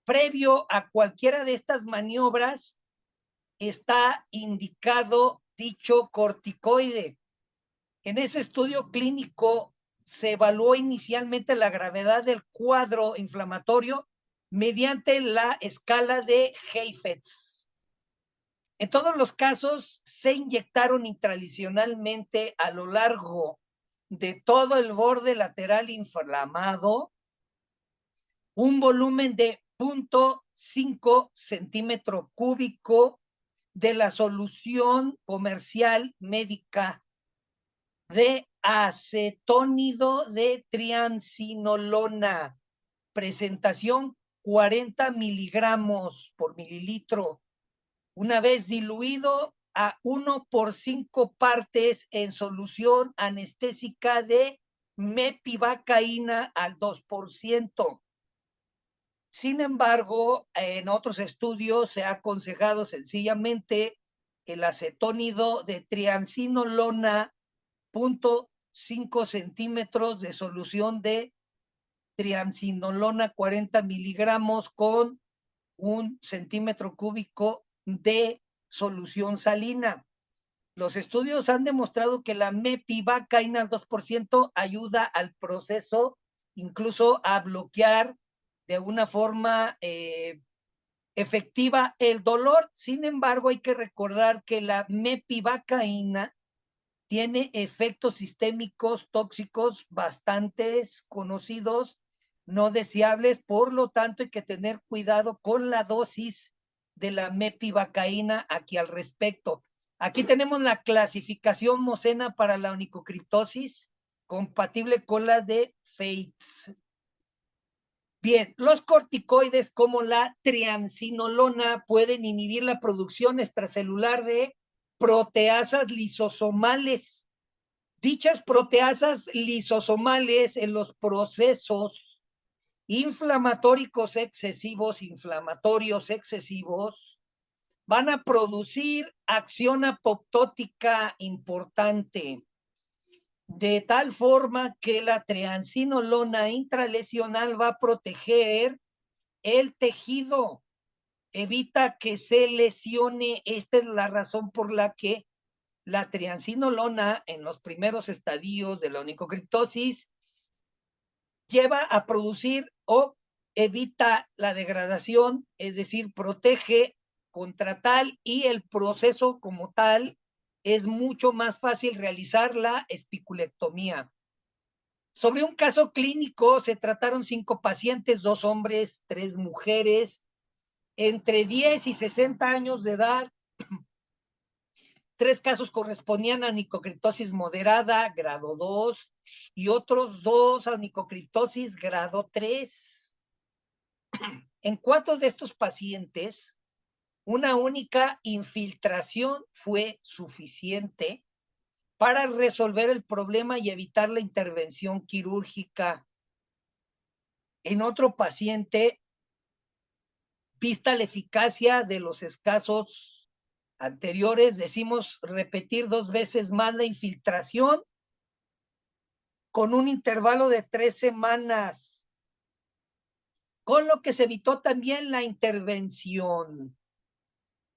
previo a cualquiera de estas maniobras, está indicado dicho corticoide. En ese estudio clínico se evaluó inicialmente la gravedad del cuadro inflamatorio mediante la escala de Heifetz. En todos los casos se inyectaron intralesionalmente a lo largo de todo el borde lateral inflamado un volumen de 0.5 centímetro cúbico de la solución comercial médica de acetónido de triamcinolona, presentación 40 miligramos por mililitro, una vez diluido a 1/5 partes en solución anestésica de mepivacaína al 2%. Sin embargo, en otros estudios se ha aconsejado sencillamente el acetónido de triamcinolona, 0.5 centímetros de solución de triamcinolona 40 miligramos con 1 centímetro cúbico de solución salina. Los estudios han demostrado que la mepivacaína al 2% ayuda al proceso, incluso a bloquear de una forma efectiva el dolor. Sin embargo, hay que recordar que la mepivacaína tiene efectos sistémicos tóxicos bastante conocidos, no deseables, por lo tanto hay que tener cuidado con la dosis de la mepivacaína aquí al respecto. Aquí tenemos la clasificación Mosena para la onicocriptosis, compatible con la de Feitz. Bien, los corticoides como la triamcinolona pueden inhibir la producción extracelular de proteasas lisosomales. Dichas proteasas lisosomales en los procesos inflamatorios excesivos, van a producir acción apoptótica importante, de tal forma que la triamcinolona intralesional va a proteger el tejido, evita que se lesione. Esta es la razón por la que la triamcinolona en los primeros estadios de la onicocriptosis lleva a producir o evita la degradación, es decir, protege contra tal, y el proceso como tal es mucho más fácil realizar la espiculectomía. Sobre un caso clínico se trataron 5 pacientes, 2 hombres, 3 mujeres, entre 10 y 60 años de edad. 3 casos correspondían a onicocriptosis moderada, grado 2, y otros 2 a onicocriptosis grado 3. En 4 de estos pacientes, una única infiltración fue suficiente para resolver el problema y evitar la intervención quirúrgica. En otro paciente, vista la eficacia de los escasos anteriores, decimos repetir 2 veces más la infiltración con un intervalo de 3 semanas, con lo que se evitó también la intervención.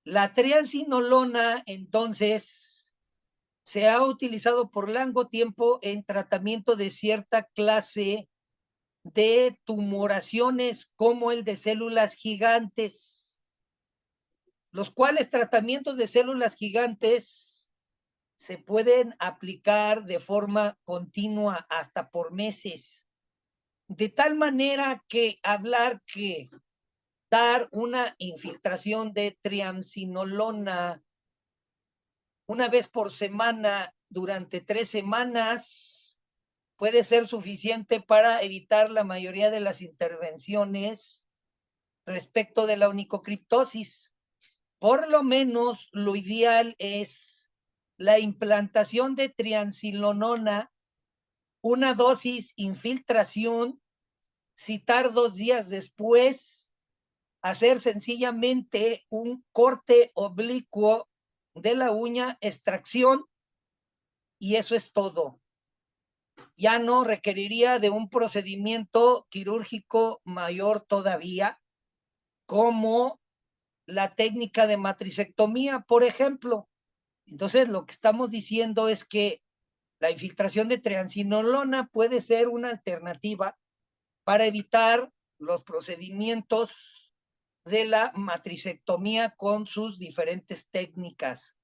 La triamcinolona, entonces, se ha utilizado por largo tiempo en tratamiento de cierta clase de tumoraciones como el de células gigantes, los cuales tratamientos de células gigantes se pueden aplicar de forma continua hasta por meses, de tal manera que hablar que dar una infiltración de triamcinolona una vez por semana durante 3 semanas puede ser suficiente para evitar la mayoría de las intervenciones respecto de la onicocriptosis. Por lo menos lo ideal es la implantación de triamcinolona, una dosis infiltración, citar 2 días después, hacer sencillamente un corte oblicuo de la uña, extracción, y eso es todo. Ya no requeriría de un procedimiento quirúrgico mayor todavía, como la técnica de matricectomía, por ejemplo. Entonces, lo que estamos diciendo es que la infiltración de triamcinolona puede ser una alternativa para evitar los procedimientos de la matricectomía con sus diferentes técnicas.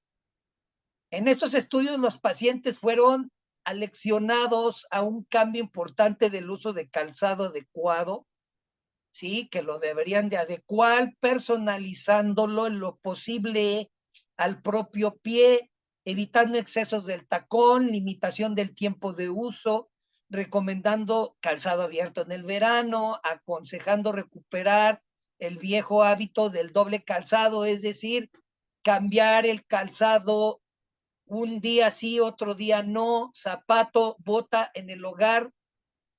En estos estudios, los pacientes fueron aleccionados a un cambio importante del uso de calzado adecuado, sí, que lo deberían de adecuar, personalizándolo en lo posible al propio pie, evitando excesos del tacón, limitación del tiempo de uso, recomendando calzado abierto en el verano, aconsejando recuperar el viejo hábito del doble calzado, es decir, cambiar el calzado un día sí, otro día no, zapato, bota en el hogar,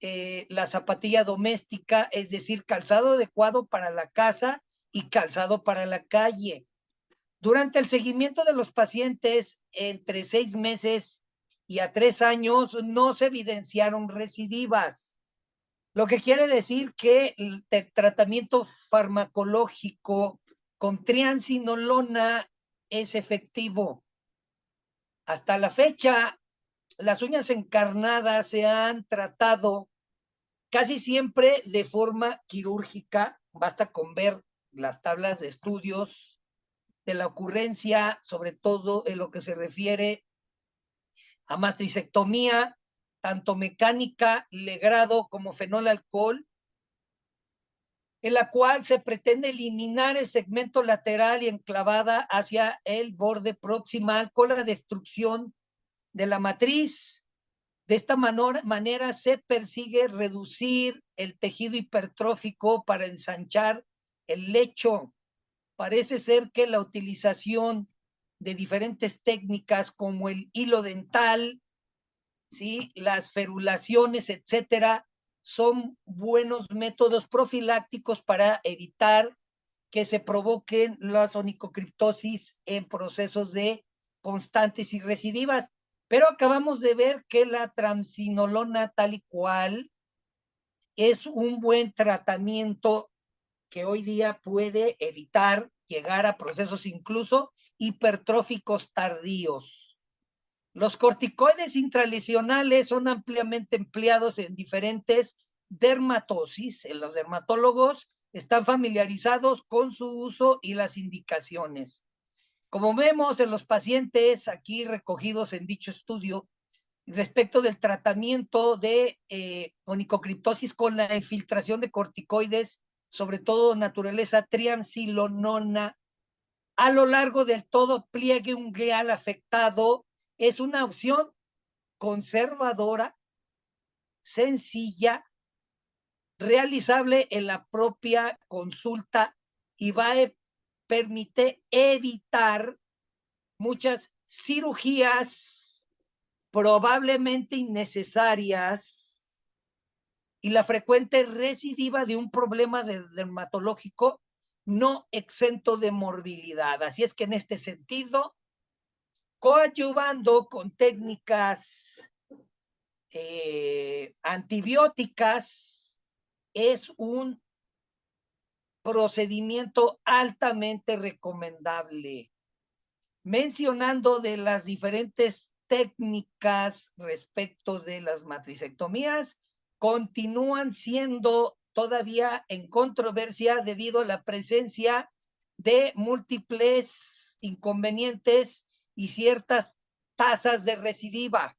la zapatilla doméstica, es decir, calzado adecuado para la casa y calzado para la calle. Durante el seguimiento de los pacientes, entre 6 meses y a 3 años, no se evidenciaron recidivas, lo que quiere decir que el tratamiento farmacológico con triamcinolona es efectivo. Hasta la fecha, las uñas encarnadas se han tratado casi siempre de forma quirúrgica. Basta con ver las tablas de estudios de la ocurrencia, sobre todo en lo que se refiere a matricectomía, tanto mecánica, legrado como fenol alcohol, en la cual se pretende eliminar el segmento lateral y enclavada hacia el borde proximal con la destrucción de la matriz. De esta manera se persigue reducir el tejido hipertrófico para ensanchar el lecho. Parece ser que la utilización de diferentes técnicas como el hilo dental, ¿sí?, las ferulaciones, etcétera, son buenos métodos profilácticos para evitar que se provoquen las onicocriptosis en procesos de constantes y recidivas. Pero acabamos de ver que la triamcinolona tal y cual es un buen tratamiento que hoy día puede evitar llegar a procesos incluso hipertróficos tardíos. Los corticoides intralesionales son ampliamente empleados en diferentes dermatosis. Los dermatólogos están familiarizados con su uso y las indicaciones. Como vemos en los pacientes aquí recogidos en dicho estudio, respecto del tratamiento de onicocriptosis con la infiltración de corticoides, sobre todo naturaleza triamcinolona, a lo largo del todo pliegue ungueal afectado, es una opción conservadora, sencilla, realizable en la propia consulta y permite evitar muchas cirugías probablemente innecesarias y la frecuente recidiva de un problema dermatológico no exento de morbilidad. Así es que en este sentido, coadyuvando con técnicas antibióticas es un procedimiento altamente recomendable. Mencionando de las diferentes técnicas respecto de las matricectomías, continúan siendo todavía en controversia debido a la presencia de múltiples inconvenientes y ciertas tasas de recidiva,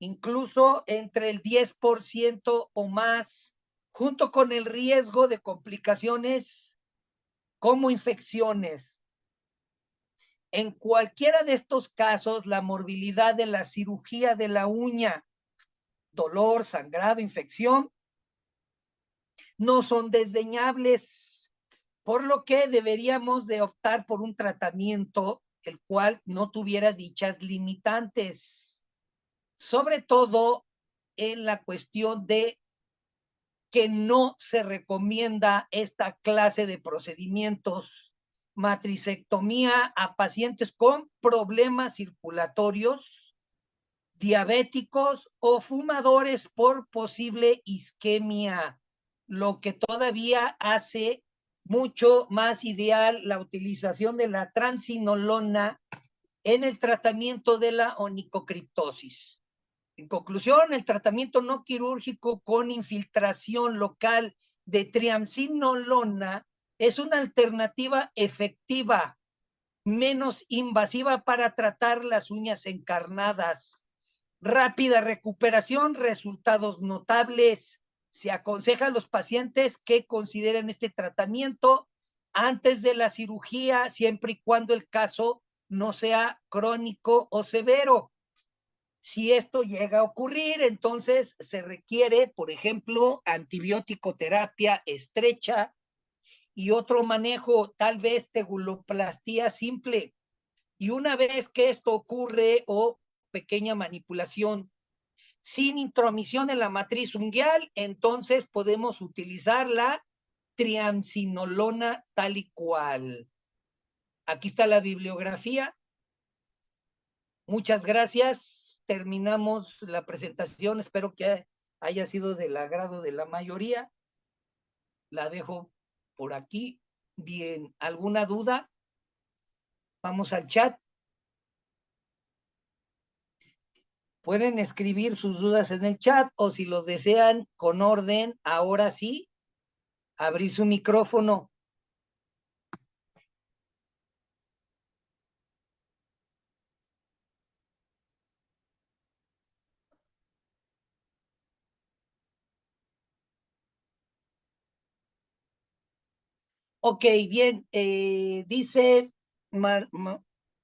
incluso entre el 10% o más, junto con el riesgo de complicaciones como infecciones. En cualquiera de estos casos, la morbilidad de la cirugía de la uña, dolor, sangrado, infección, no son desdeñables, por lo que deberíamos de optar por un tratamiento el cual no tuviera dichas limitantes, sobre todo en la cuestión de que no se recomienda esta clase de procedimientos, matricectomía a pacientes con problemas circulatorios, diabéticos o fumadores por posible isquemia, lo que todavía hace mucho más ideal la utilización de la triamcinolona en el tratamiento de la onicocriptosis. En conclusión, el tratamiento no quirúrgico con infiltración local de triamcinolona es una alternativa efectiva, menos invasiva para tratar las uñas encarnadas. Rápida recuperación, resultados notables. Se aconseja a los pacientes que consideren este tratamiento antes de la cirugía, siempre y cuando el caso no sea crónico o severo. Si esto llega a ocurrir, entonces se requiere, por ejemplo, antibiótico terapia estrecha y otro manejo, tal vez teguloplastía simple. Y una vez que esto ocurre o pequeña manipulación sin intromisión en la matriz unguial, entonces podemos utilizar la triamcinolona tal y cual. Aquí está la bibliografía. Muchas gracias. Terminamos la presentación. Espero que haya sido del agrado de la mayoría. La dejo por aquí. Bien, ¿alguna duda? Vamos al chat. Pueden escribir sus dudas en el chat o si lo desean con orden, ahora sí, abrir su micrófono. Ok, bien, dice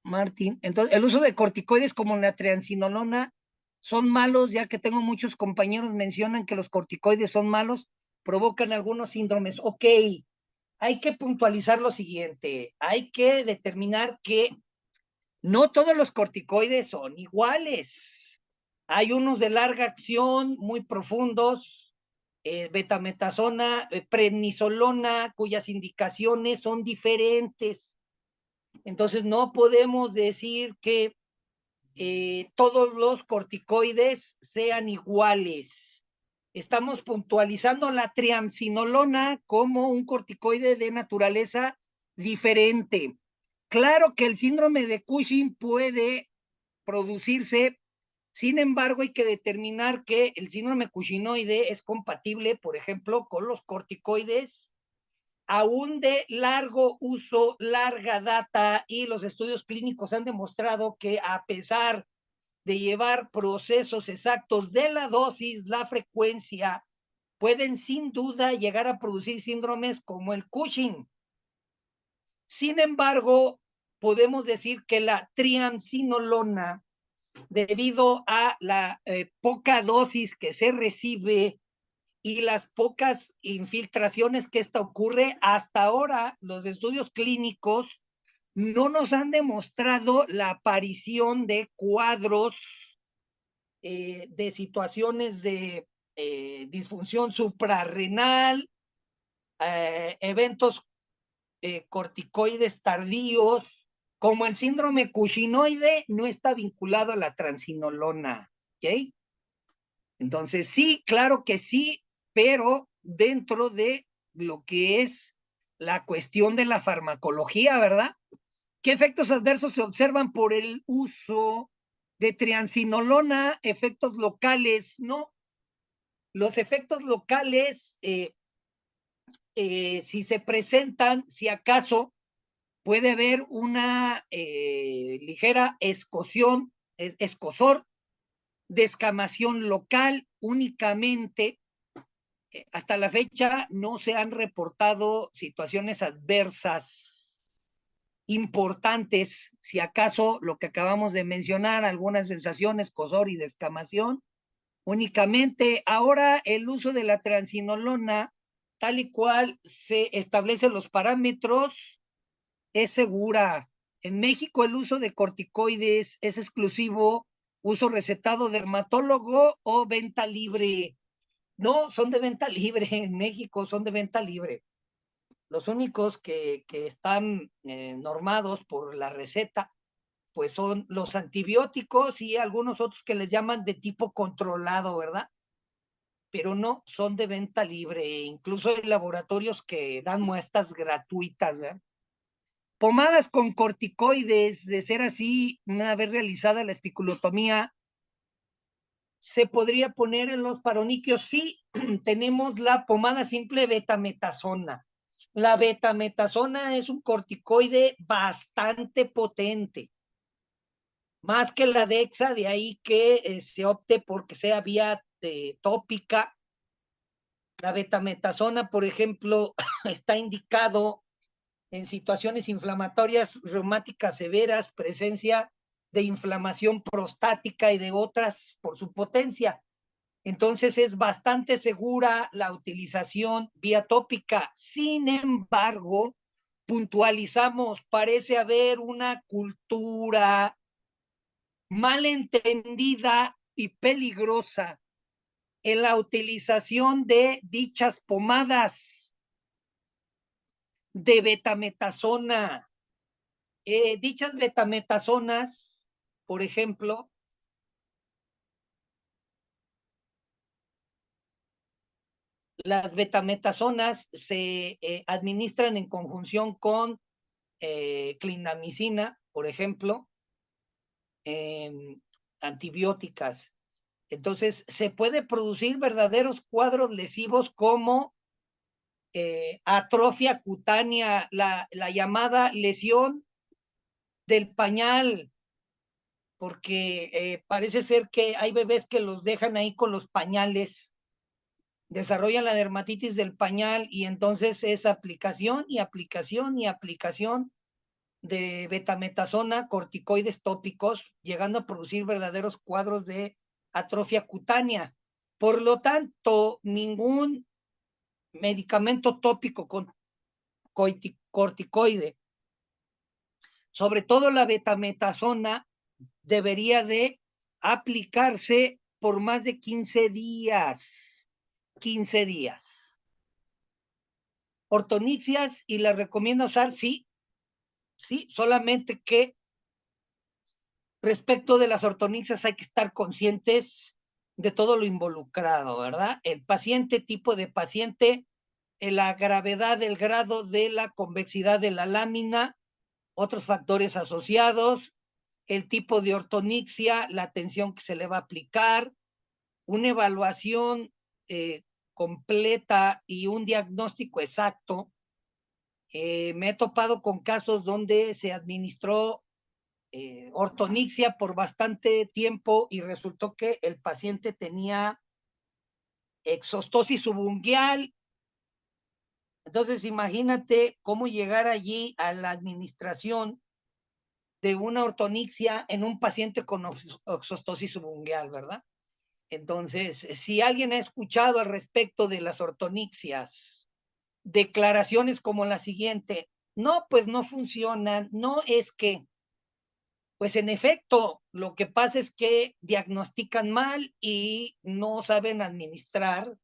Martín, entonces el uso de corticoides como la triamcinolona son malos, ya que tengo muchos compañeros mencionan que los corticoides son malos, provocan algunos síndromes. Ok, hay que puntualizar lo siguiente, hay que determinar que no todos los corticoides son iguales. Hay unos de larga acción, muy profundos, betametasona, prednisolona, cuyas indicaciones son diferentes. Entonces no podemos decir que todos los corticoides sean iguales. Estamos puntualizando la triamcinolona como un corticoide de naturaleza diferente. Claro que el síndrome de Cushing puede producirse. Sin embargo, hay que determinar que el síndrome cushinoide es compatible, por ejemplo, con los corticoides, aún de largo uso, larga data, y los estudios clínicos han demostrado que a pesar de llevar procesos exactos de la dosis, la frecuencia, pueden sin duda llegar a producir síndromes como el Cushing. Sin embargo, podemos decir que la triamcinolona, debido a la poca dosis que se recibe y las pocas infiltraciones que esta ocurre, hasta ahora los estudios clínicos no nos han demostrado la aparición de cuadros de situaciones de disfunción suprarrenal, eventos corticoides tardíos, como el síndrome cushingoide, no está vinculado a la transinolona, ¿ok? Entonces, sí, claro que sí, pero dentro de lo que es la cuestión de la farmacología, ¿verdad? ¿Qué efectos adversos se observan por el uso de triancinolona? Efectos locales, ¿no? Los efectos locales, si se presentan, si acaso puede haber una ligera escozor, descamación local únicamente. Hasta la fecha no se han reportado situaciones adversas importantes, si acaso lo que acabamos de mencionar, algunas sensaciones, escozor y descamación, únicamente. Ahora el uso de la transinolona, tal y cual se establecen los parámetros, es segura. En México el uso de corticoides es exclusivo, uso recetado dermatólogo o venta libre. No, son de venta libre, en México son de venta libre. Los únicos que están normados por la receta, pues son los antibióticos y algunos otros que les llaman de tipo controlado, ¿verdad? Pero no son de venta libre. Incluso hay laboratorios que dan muestras gratuitas, ¿verdad? Pomadas con corticoides, de ser así, una vez realizada la espiculotomía, se podría poner en los paroniquios. Sí, tenemos la pomada simple betametasona. La betametasona es un corticoide bastante potente, más que la dexa, de ahí que se opte porque sea vía tópica. La betametasona, por ejemplo, está indicado en situaciones inflamatorias reumáticas severas, presencia de inflamación prostática y de otras por su potencia. Entonces es bastante segura la utilización vía tópica. Sin embargo, puntualizamos, parece haber una cultura malentendida y peligrosa en la utilización de dichas pomadas de betametasona. Dichas betametasonas, por ejemplo, las betametasonas se administran en conjunción con clindamicina, por ejemplo, antibióticas. Entonces, se puede producir verdaderos cuadros lesivos como atrofia cutánea, la llamada lesión del pañal, porque parece ser que hay bebés que los dejan ahí con los pañales, desarrollan la dermatitis del pañal y entonces es aplicación y aplicación y aplicación de betametasona, corticoides tópicos, llegando a producir verdaderos cuadros de atrofia cutánea. Por lo tanto, ningún medicamento tópico con corticoide, sobre todo la betametasona, debería de aplicarse por más de 15 días. 15 días. Ortonixias, y las recomiendo usar, sí, solamente que respecto de las ortonixias hay que estar conscientes de todo lo involucrado, ¿verdad? El paciente, tipo de paciente, la gravedad, el grado de la convexidad de la lámina, otros factores asociados, el tipo de ortonixia, la atención que se le va a aplicar, una evaluación completa y un diagnóstico exacto. Me he topado con casos donde se administró ortonixia por bastante tiempo y resultó que el paciente tenía exostosis subungual. Entonces, imagínate cómo llegar allí a la administración de una ortonixia en un paciente con exostosis subungual, ¿verdad? Entonces, si alguien ha escuchado al respecto de las ortonixias, declaraciones como la siguiente: no, pues no funcionan, no es que, Pues en efecto, lo que pasa es que diagnostican mal y no saben administrar,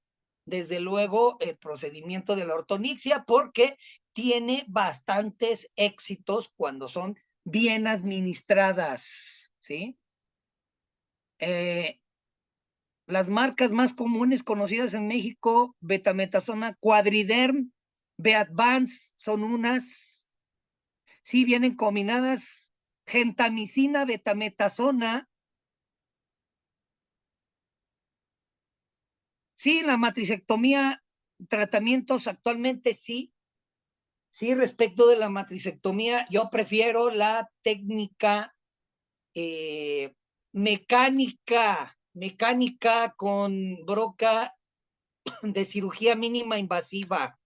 desde luego, el procedimiento de la ortodoncia, porque tiene bastantes éxitos cuando son bien administradas, ¿sí? Las marcas más comunes conocidas en México, betametasona, Quadriderm, Beadvance, son unas, sí, vienen combinadas, gentamicina, betametasona. Sí, la matricectomía, tratamientos actualmente sí. Sí, respecto de la matricectomía, yo prefiero la técnica mecánica con broca de cirugía mínima invasiva.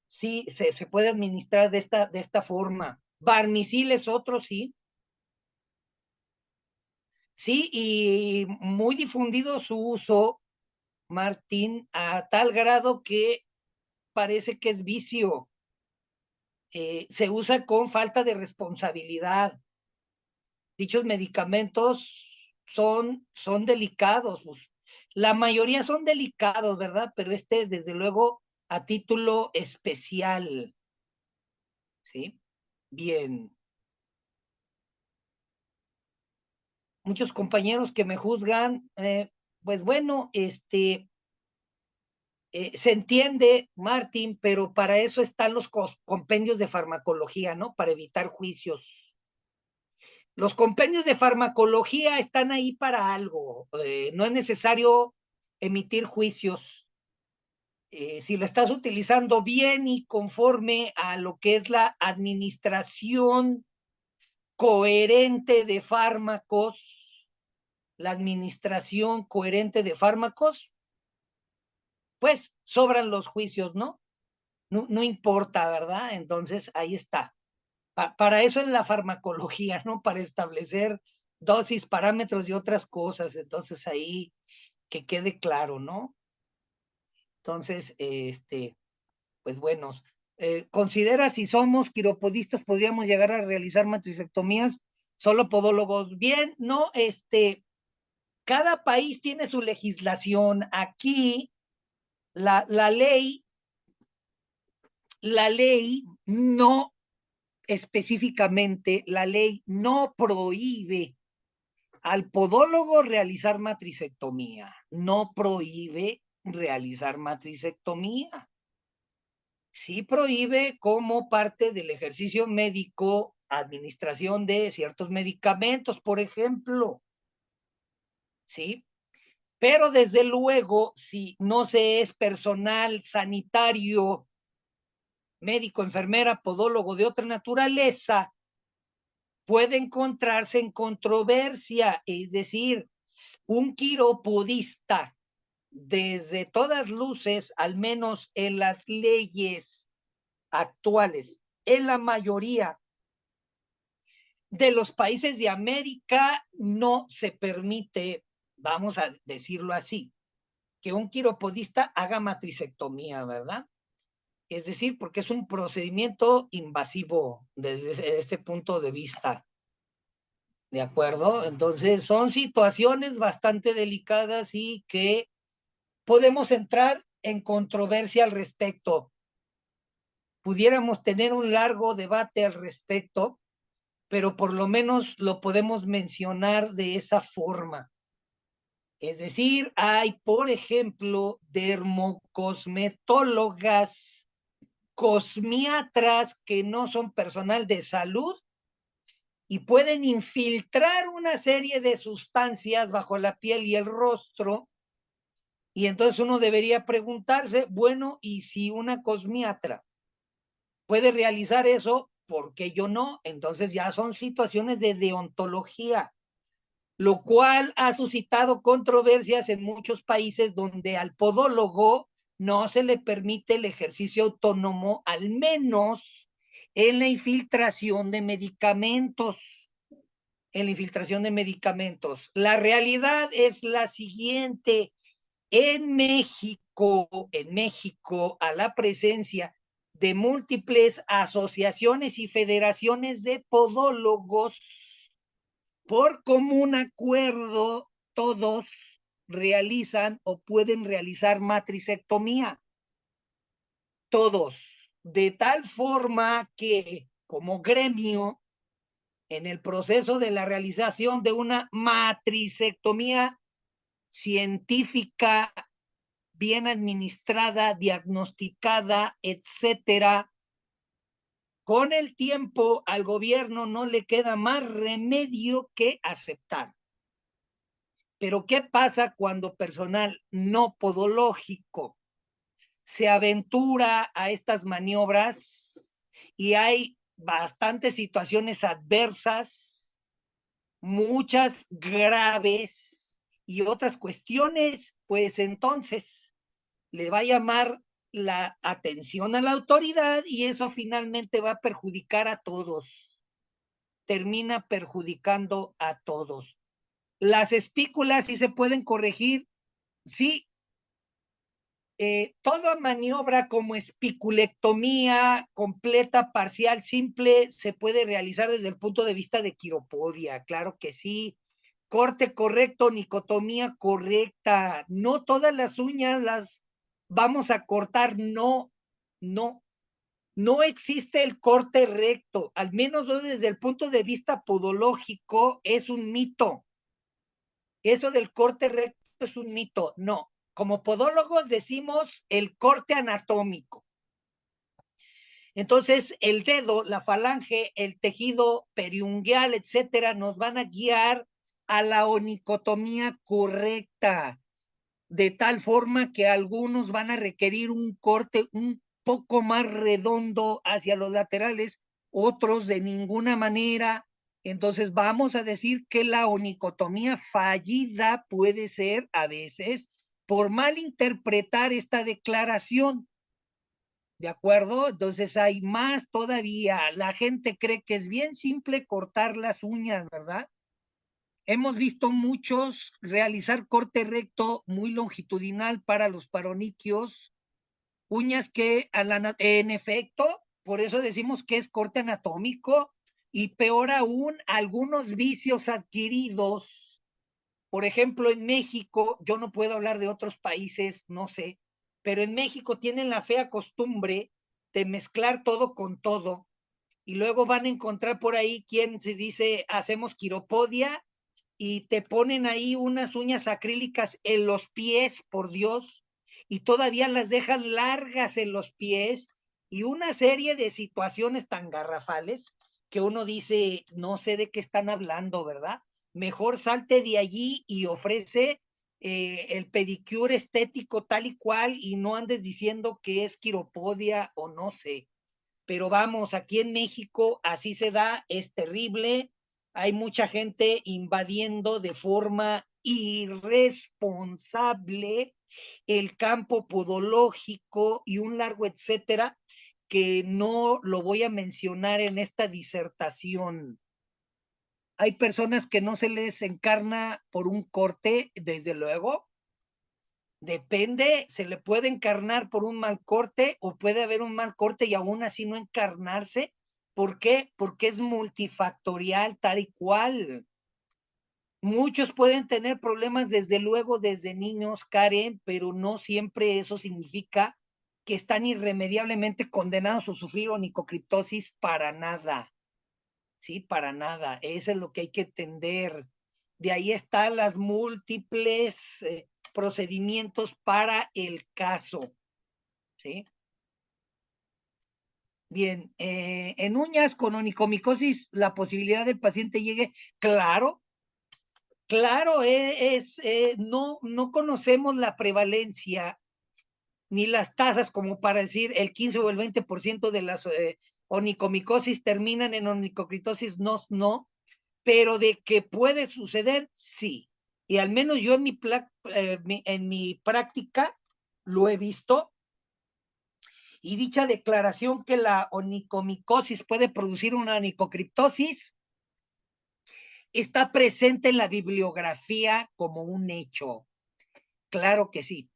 Sí, se puede administrar de esta forma. Barnicil es otro, sí. Sí, y muy difundido su uso, Martín, a tal grado que parece que es vicio. Se usa con falta de responsabilidad. Dichos medicamentos son delicados. Pues, la mayoría son delicados, ¿verdad? Pero desde luego, a título especial. ¿Sí? Bien. Muchos compañeros que me juzgan, pues bueno, se entiende, Martín, pero para eso están los compendios de farmacología, ¿no? Para evitar juicios. Los compendios de farmacología están ahí para algo. No es necesario emitir juicios. Si lo estás utilizando bien y conforme a lo que es la administración coherente de fármacos, pues sobran los juicios, ¿no? No importa, ¿verdad? Entonces, ahí está. Para eso es la farmacología, ¿no? Para establecer dosis, parámetros y otras cosas. Entonces, ahí que quede claro, ¿no? Entonces, pues bueno, considera si somos quiropodistas, podríamos llegar a realizar matricectomías, solo podólogos. Bien, no, cada país tiene su legislación. Aquí, la ley no específicamente, la ley no prohíbe al podólogo realizar matricectomía, no prohíbe realizar matricectomía. Sí prohíbe como parte del ejercicio médico administración de ciertos medicamentos, por ejemplo. ¿Sí? Pero desde luego, si no se es personal sanitario, médico, enfermera, podólogo de otra naturaleza, puede encontrarse en controversia, es decir, un quiropodista, desde todas luces, al menos en las leyes actuales, en la mayoría de los países de América, no se permite, vamos a decirlo así, que un quiropodista haga matricectomía, ¿verdad? Es decir, porque es un procedimiento invasivo desde este punto de vista. ¿De acuerdo? Entonces, son situaciones bastante delicadas y que podemos entrar en controversia al respecto. Pudiéramos tener un largo debate al respecto, pero por lo menos lo podemos mencionar de esa forma. Es decir, hay, por ejemplo, dermocosmetólogas, cosmiatras que no son personal de salud y pueden infiltrar una serie de sustancias bajo la piel y el rostro. Y entonces uno debería preguntarse, bueno, ¿y si una cosmiatra puede realizar eso, por qué yo no? Entonces ya son situaciones de deontología, lo cual ha suscitado controversias en muchos países donde al podólogo no se le permite el ejercicio autónomo, al menos en la infiltración de medicamentos. La realidad es la siguiente: en México, a la presencia de múltiples asociaciones y federaciones de podólogos. Por común acuerdo, todos realizan o pueden realizar matricectomía. Todos. De tal forma que, como gremio, en el proceso de la realización de una matricectomía científica, bien administrada, diagnosticada, etcétera, con el tiempo al gobierno no le queda más remedio que aceptar. Pero ¿qué pasa cuando personal no podológico se aventura a estas maniobras y hay bastantes situaciones adversas, muchas graves y otras cuestiones? Pues entonces le va a llamar la atención a la autoridad y eso finalmente va a perjudicar a todos. Termina perjudicando a todos. Las espículas sí se pueden corregir, sí. Toda maniobra como espiculectomía completa, parcial, simple, se puede realizar desde el punto de vista de quiropodia, claro que sí. Corte correcto, nicotomía correcta. No todas las uñas las vamos a cortar, no. No existe el corte recto, al menos desde el punto de vista podológico, es un mito. Eso del corte recto es un mito, no. Como podólogos decimos el corte anatómico. Entonces, el dedo, la falange, el tejido periungueal, etcétera, nos van a guiar a la onicotomía correcta, de tal forma que algunos van a requerir un corte un poco más redondo hacia los laterales, otros de ninguna manera. Entonces vamos a decir que la onicotomía fallida puede ser a veces por mal interpretar esta declaración. ¿De acuerdo? Entonces hay más todavía. La gente cree que es bien simple cortar las uñas, ¿verdad? Hemos visto muchos realizar corte recto muy longitudinal para los paroniquios, uñas que en efecto, por eso decimos que es corte anatómico, y peor aún, algunos vicios adquiridos. Por ejemplo, en México, yo no puedo hablar de otros países, no sé, pero en México tienen la fea costumbre de mezclar todo con todo, y luego van a encontrar por ahí quien se dice hacemos quiropodia y te ponen ahí unas uñas acrílicas en los pies, por Dios, y todavía las dejan largas en los pies, y una serie de situaciones tan garrafales que uno dice, no sé de qué están hablando, ¿verdad? Mejor salte de allí y ofrece el pedicure estético tal y cual y no andes diciendo que es quiropodia o no sé. Pero vamos, aquí en México así se da, es terrible. Hay mucha gente invadiendo de forma irresponsable el campo podológico y un largo etcétera que no lo voy a mencionar en esta disertación. Hay personas que no se les encarna por un corte, desde luego. Depende, se le puede encarnar por un mal corte o puede haber un mal corte y aún así no encarnarse. ¿Por qué? Porque es multifactorial, tal y cual. Muchos pueden tener problemas desde luego desde niños, Karen, pero no siempre eso significa que están irremediablemente condenados a sufrir onicocriptosis, para nada. Sí, para nada. Eso es lo que hay que entender. De ahí están las múltiples procedimientos para el caso. ¿Sí? Bien, en uñas con onicomicosis, la posibilidad del paciente llegue, claro, no conocemos la prevalencia ni las tasas como para decir el 15 o el 20% de las onicomicosis terminan en onicocriptosis, no, pero de que puede suceder, sí. Y al menos yo en mi práctica lo he visto. Y dicha declaración que la onicomicosis puede producir una onicocriptosis está presente en la bibliografía como un hecho. Claro que sí.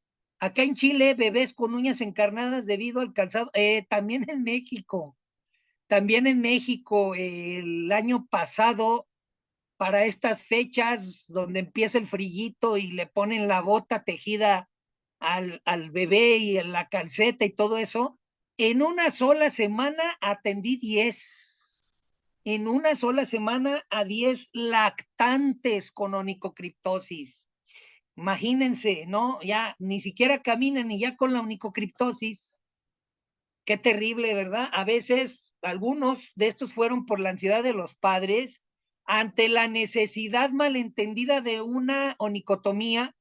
Acá en Chile, bebés con uñas encarnadas debido al calzado. También en México. También en México, el año pasado, para estas fechas donde empieza el frillito y le ponen la bota tejida al bebé y en la calceta y todo eso, en una sola semana atendí 10. En una sola semana a 10 lactantes con onicocriptosis. Imagínense, ¿no? Ya ni siquiera caminan y ya con la onicocriptosis. Qué terrible, ¿verdad? A veces algunos de estos fueron por la ansiedad de los padres ante la necesidad malentendida de una onicotomía,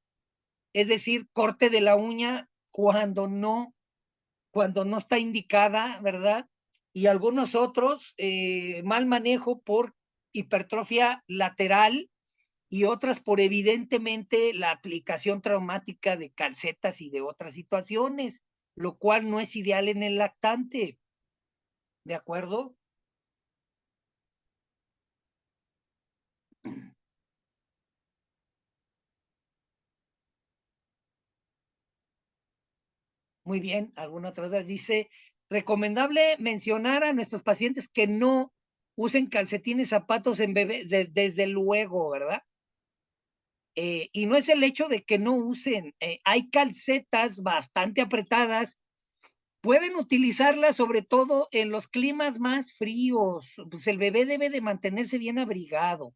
es decir, corte de la uña cuando no está indicada, ¿verdad? Y algunos otros, mal manejo por hipertrofia lateral y otras por evidentemente la aplicación traumática de calcetas y de otras situaciones, lo cual no es ideal en el lactante. ¿De acuerdo? Muy bien, alguna otra duda. Dice, recomendable mencionar a nuestros pacientes que no usen calcetines, zapatos en bebés, desde luego, ¿verdad? Y no es el hecho de que no usen, hay calcetas bastante apretadas, pueden utilizarlas sobre todo en los climas más fríos, pues el bebé debe de mantenerse bien abrigado.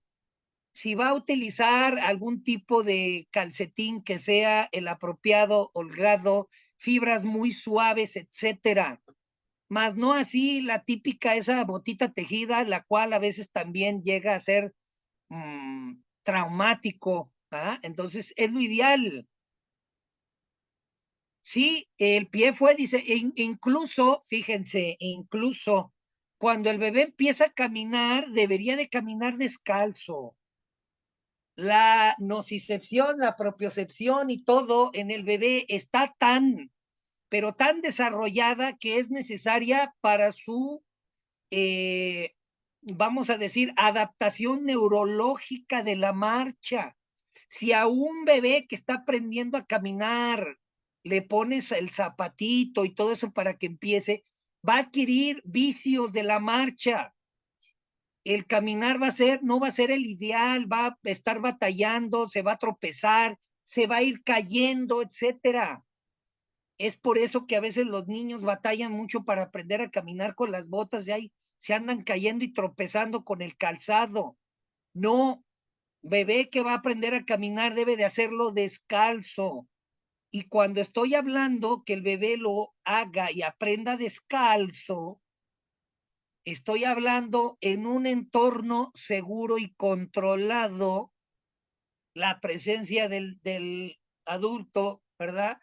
Si va a utilizar algún tipo de calcetín que sea el apropiado, holgado, fibras muy suaves, etcétera. Más no así la típica, esa botita tejida, la cual a veces también llega a ser traumático. ¿Ah? Entonces, es lo ideal. Sí, el pie fue, dice, incluso, fíjense, incluso cuando el bebé empieza a caminar, debería de caminar descalzo. La nocicepción, la propiocepción y todo en el bebé está pero tan desarrollada que es necesaria para su, vamos a decir, adaptación neurológica de la marcha. Si a un bebé que está aprendiendo a caminar le pones el zapatito y todo eso para que empiece, va a adquirir vicios de la marcha. El caminar no va a ser el ideal, va a estar batallando, se va a tropezar, se va a ir cayendo, etcétera. Es por eso que a veces los niños batallan mucho para aprender a caminar con las botas, de ahí se andan cayendo y tropezando con el calzado. No, bebé que va a aprender a caminar debe de hacerlo descalzo. Y cuando estoy hablando que el bebé lo haga y aprenda descalzo, estoy hablando en un entorno seguro y controlado, la presencia del adulto, ¿verdad?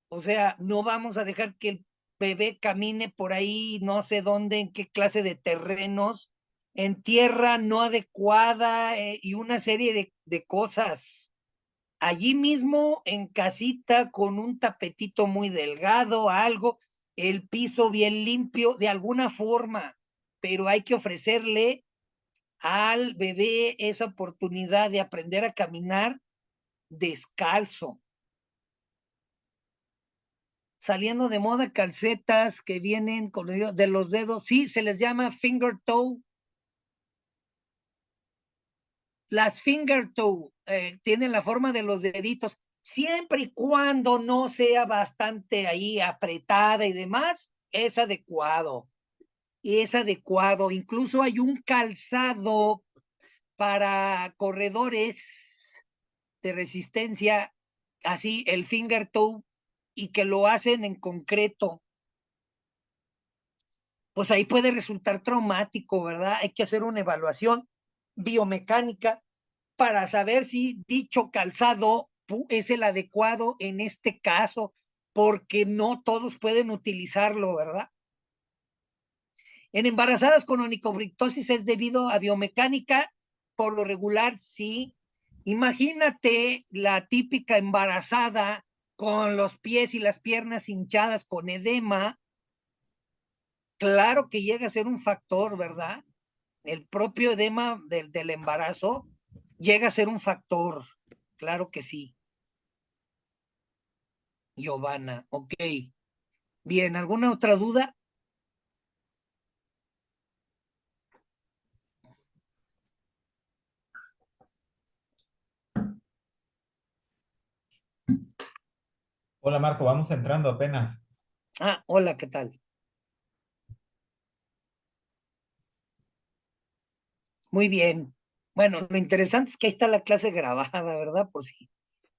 O sea, no vamos a dejar que el bebé camine por ahí, no sé dónde, en qué clase de terrenos, en tierra no adecuada y una serie de cosas. Allí mismo, en casita, con un tapetito muy delgado, algo, el piso bien limpio, de alguna forma, pero hay que ofrecerle al bebé esa oportunidad de aprender a caminar descalzo. Saliendo de moda calcetas que vienen con de los dedos, sí, se les llama finger toe. Las finger toe tienen la forma de los deditos, siempre y cuando no sea bastante ahí apretada y demás, es adecuado. Es adecuado. Incluso hay un calzado para corredores de resistencia, así el finger toe, y que lo hacen en concreto, pues ahí puede resultar traumático, ¿verdad? Hay que hacer una evaluación biomecánica para saber si dicho calzado es el adecuado en este caso, porque no todos pueden utilizarlo, ¿verdad? En embarazadas con onicocriptosis es debido a biomecánica, por lo regular, sí. Imagínate la típica embarazada con los pies y las piernas hinchadas con edema. Claro que llega a ser un factor, ¿verdad? El propio edema del embarazo llega a ser un factor, claro que sí. Giovanna, ok. Bien, ¿alguna otra duda?
Hola Marco, vamos entrando apenas.
Ah, hola, ¿qué tal? Muy bien. Bueno, lo interesante es que ahí está la clase grabada, ¿verdad? Por si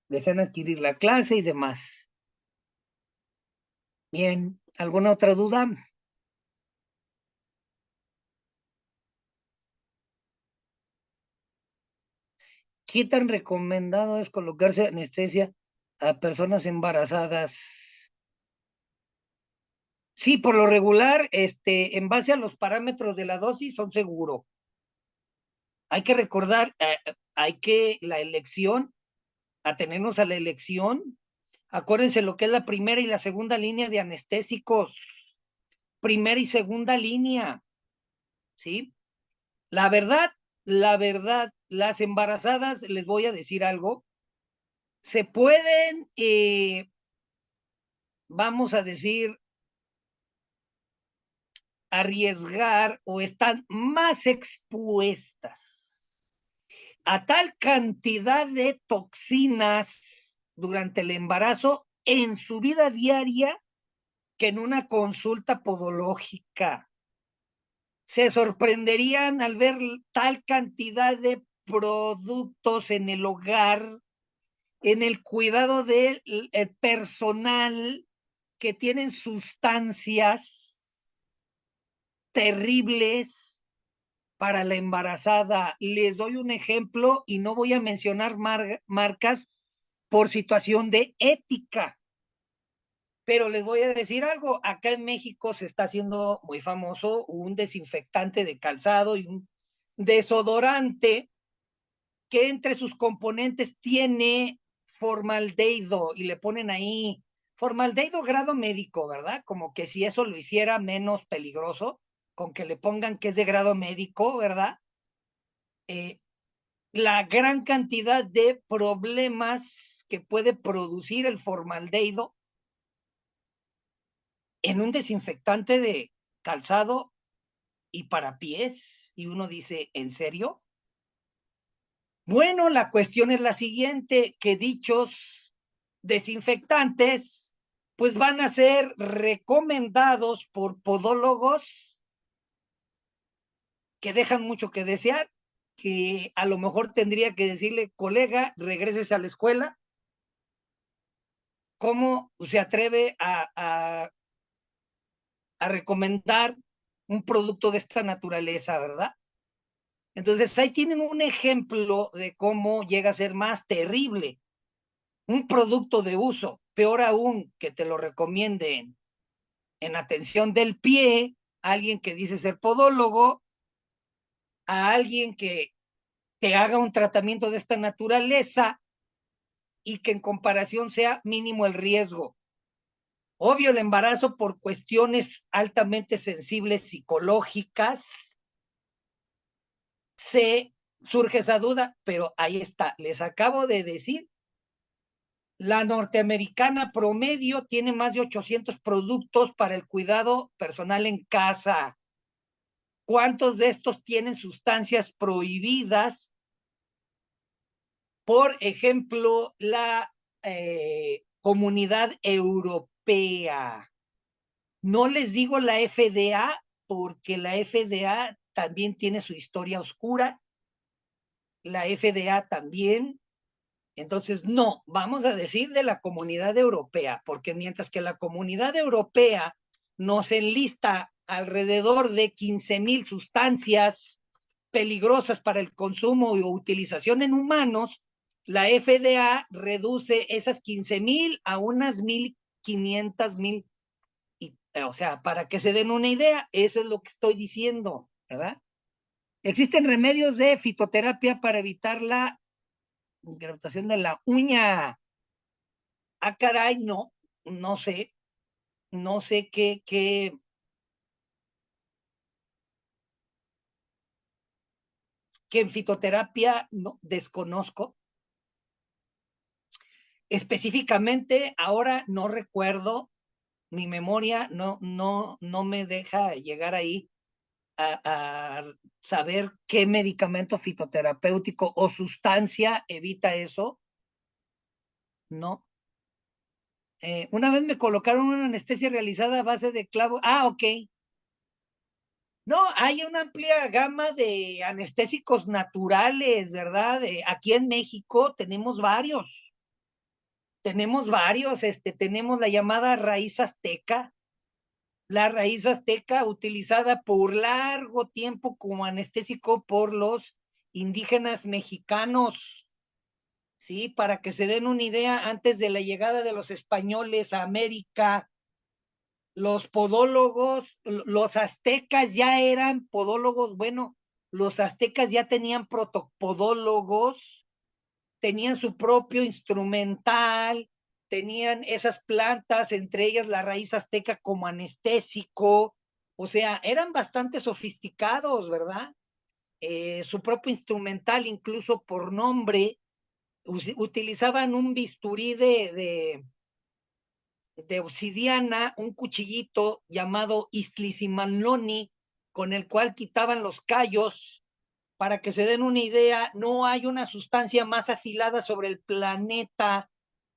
desean adquirir la clase y demás. Bien, ¿alguna otra duda? ¿Qué tan recomendado es colocarse anestesia a personas embarazadas? Sí, por lo regular, en base a los parámetros de la dosis, son seguro. Hay que recordar, hay que la elección, atenernos a la elección. Acuérdense lo que es la primera y la segunda línea de anestésicos. Primera y segunda línea, ¿sí? La verdad, las embarazadas, les voy a decir algo, se pueden, vamos a decir, arriesgar o están más expuestas a tal cantidad de toxinas durante el embarazo en su vida diaria que en una consulta podológica. Se sorprenderían al ver tal cantidad de productos en el hogar, en el cuidado del personal que tienen sustancias terribles para la embarazada. Les doy un ejemplo y no voy a mencionar marcas por situación de ética, pero les voy a decir algo. Acá en México se está haciendo muy famoso un desinfectante de calzado y un desodorante que entre sus componentes tiene formaldehído y le ponen ahí formaldehído grado médico, ¿verdad? Como que si eso lo hiciera menos peligroso, con que le pongan que es de grado médico, ¿verdad? Eh, la gran cantidad de problemas que puede producir el formaldehído en un desinfectante de calzado y para pies. Y uno dice, ¿en serio? Bueno, la cuestión es la siguiente, que dichos desinfectantes pues van a ser recomendados por podólogos que dejan mucho que desear, que a lo mejor tendría que decirle, colega, regreses a la escuela. ¿Cómo se atreve a recomendar un producto de esta naturaleza, verdad? Entonces ahí tienen un ejemplo de cómo llega a ser más terrible un producto de uso, peor aún que te lo recomienden en atención del pie, alguien que dice ser podólogo, a alguien que te haga un tratamiento de esta naturaleza y que en comparación sea mínimo el riesgo. Obvio, el embarazo por cuestiones altamente sensibles psicológicas, se surge esa duda, pero ahí está, les acabo de decir, la norteamericana promedio tiene más de 800 productos para el cuidado personal en casa. ¿Cuántos de estos tienen sustancias prohibidas? Por ejemplo, la Comunidad Europea. No les digo la FDA porque la FDA también tiene su historia oscura. La FDA también. Entonces, no, vamos a decir de la Comunidad Europea, porque mientras que la Comunidad Europea nos enlista alrededor de 15,000 sustancias peligrosas para el consumo o utilización en humanos, la FDA reduce esas 15,000 a unas 1,500, o sea, para que se den una idea, eso es lo que estoy diciendo, ¿verdad? Existen remedios de fitoterapia para evitar la increstación de la uña. Ah, caray, no, no sé, no sé qué en fitoterapia no, desconozco. Específicamente, ahora no recuerdo, mi memoria no me deja llegar ahí a saber qué medicamento fitoterapéutico o sustancia evita eso, ¿no? Una vez me colocaron una anestesia realizada a base de clavo. Ah, ok. No, hay una amplia gama de anestésicos naturales, ¿verdad? Aquí en México tenemos varios. Tenemos varios, tenemos la llamada raíz azteca, la raíz azteca utilizada por largo tiempo como anestésico por los indígenas mexicanos, ¿sí? Para que se den una idea, antes de la llegada de los españoles a América, los podólogos, los aztecas ya eran podólogos, bueno, los aztecas ya tenían protopodólogos, tenían su propio instrumental, tenían esas plantas, entre ellas la raíz azteca como anestésico, o sea, eran bastante sofisticados, ¿verdad? Su propio instrumental, incluso por nombre, utilizaban un bisturí de obsidiana, un cuchillito llamado Istlisimanloni, con el cual quitaban los callos. Para que se den una idea, no hay una sustancia más afilada sobre el planeta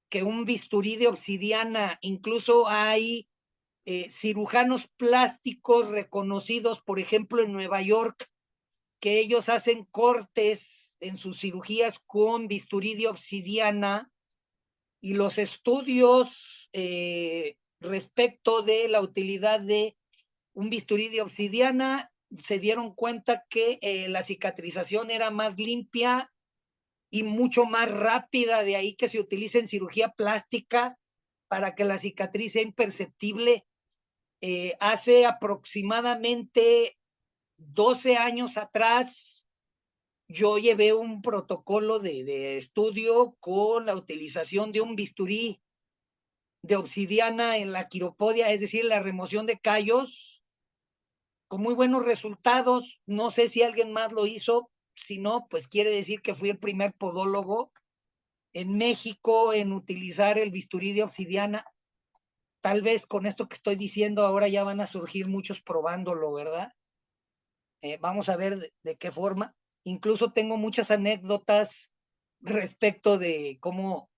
que un bisturí de obsidiana. Incluso hay cirujanos plásticos reconocidos, por ejemplo, en Nueva York, que ellos hacen cortes en sus cirugías con bisturí de obsidiana, y los estudios respecto de la utilidad de un bisturí de obsidiana se dieron cuenta que la cicatrización era más limpia y mucho más rápida, de ahí que se utiliza en cirugía plástica para que la cicatriz sea imperceptible. Hace aproximadamente 12 años atrás, yo llevé un protocolo de estudio con la utilización de un bisturí de obsidiana en la quiropodia, es decir, la remoción de callos, con muy buenos resultados. No sé si alguien más lo hizo, si no, pues quiere decir que fui el primer podólogo en México en utilizar el bisturí de obsidiana. Tal vez con esto que estoy diciendo ahora ya van a surgir muchos probándolo, ¿verdad? Vamos a ver de qué forma. Incluso tengo muchas anécdotas respecto de cómo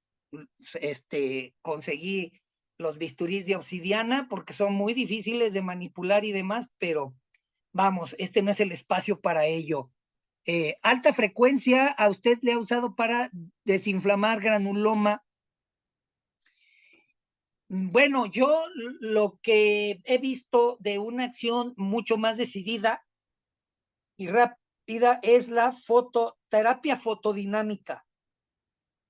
conseguí los bisturís de obsidiana, porque son muy difíciles de manipular y demás, pero vamos, este no es el espacio para ello. Alta frecuencia, ¿a usted le ha usado para desinflamar granuloma? Bueno, yo lo que he visto de una acción mucho más decidida y rápida es la terapia fotodinámica.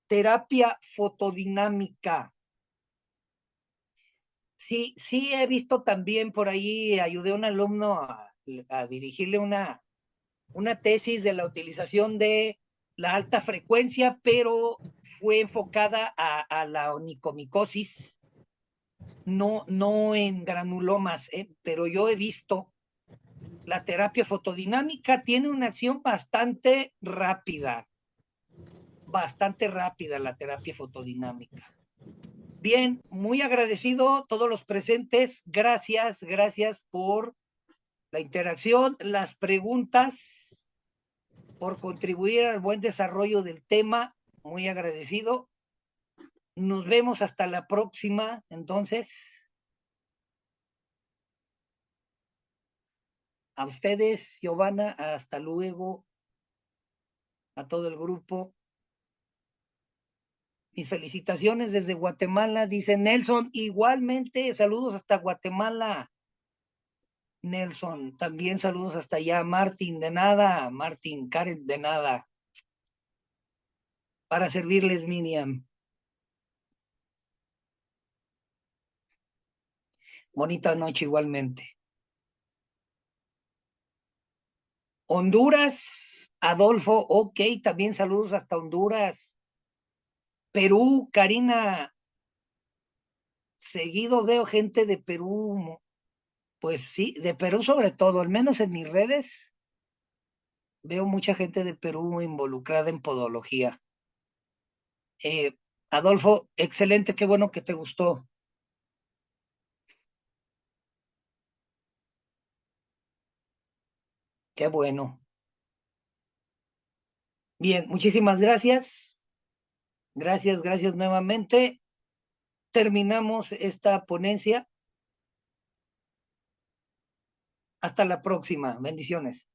Terapia fotodinámica. Sí, sí he visto también por ahí, ayudé a un alumno a dirigirle una tesis de la utilización de la alta frecuencia, pero fue enfocada a la onicomicosis, no en granulomas, pero yo he visto la terapia fotodinámica tiene una acción bastante rápida la terapia fotodinámica. Bien, muy agradecido todos los presentes, gracias por la interacción, las preguntas, por contribuir al buen desarrollo del tema, muy agradecido. Nos vemos hasta la próxima, entonces. A ustedes, Giovanna, hasta luego, a todo el grupo. Mis felicitaciones desde Guatemala, dice Nelson, igualmente, saludos hasta Guatemala. Nelson, también saludos hasta allá. Martín, de nada. Martín, Karen, de nada. Para servirles, Miriam. Bonita noche igualmente. Honduras, Adolfo, ok, también saludos hasta Honduras. Perú, Karina, seguido veo gente de Perú, pues sí, de Perú sobre todo, al menos en mis redes, veo mucha gente de Perú involucrada en podología. Adolfo, excelente, qué bueno que te gustó. Qué bueno. Bien, muchísimas gracias. Gracias nuevamente. Terminamos esta ponencia. Hasta la próxima. Bendiciones.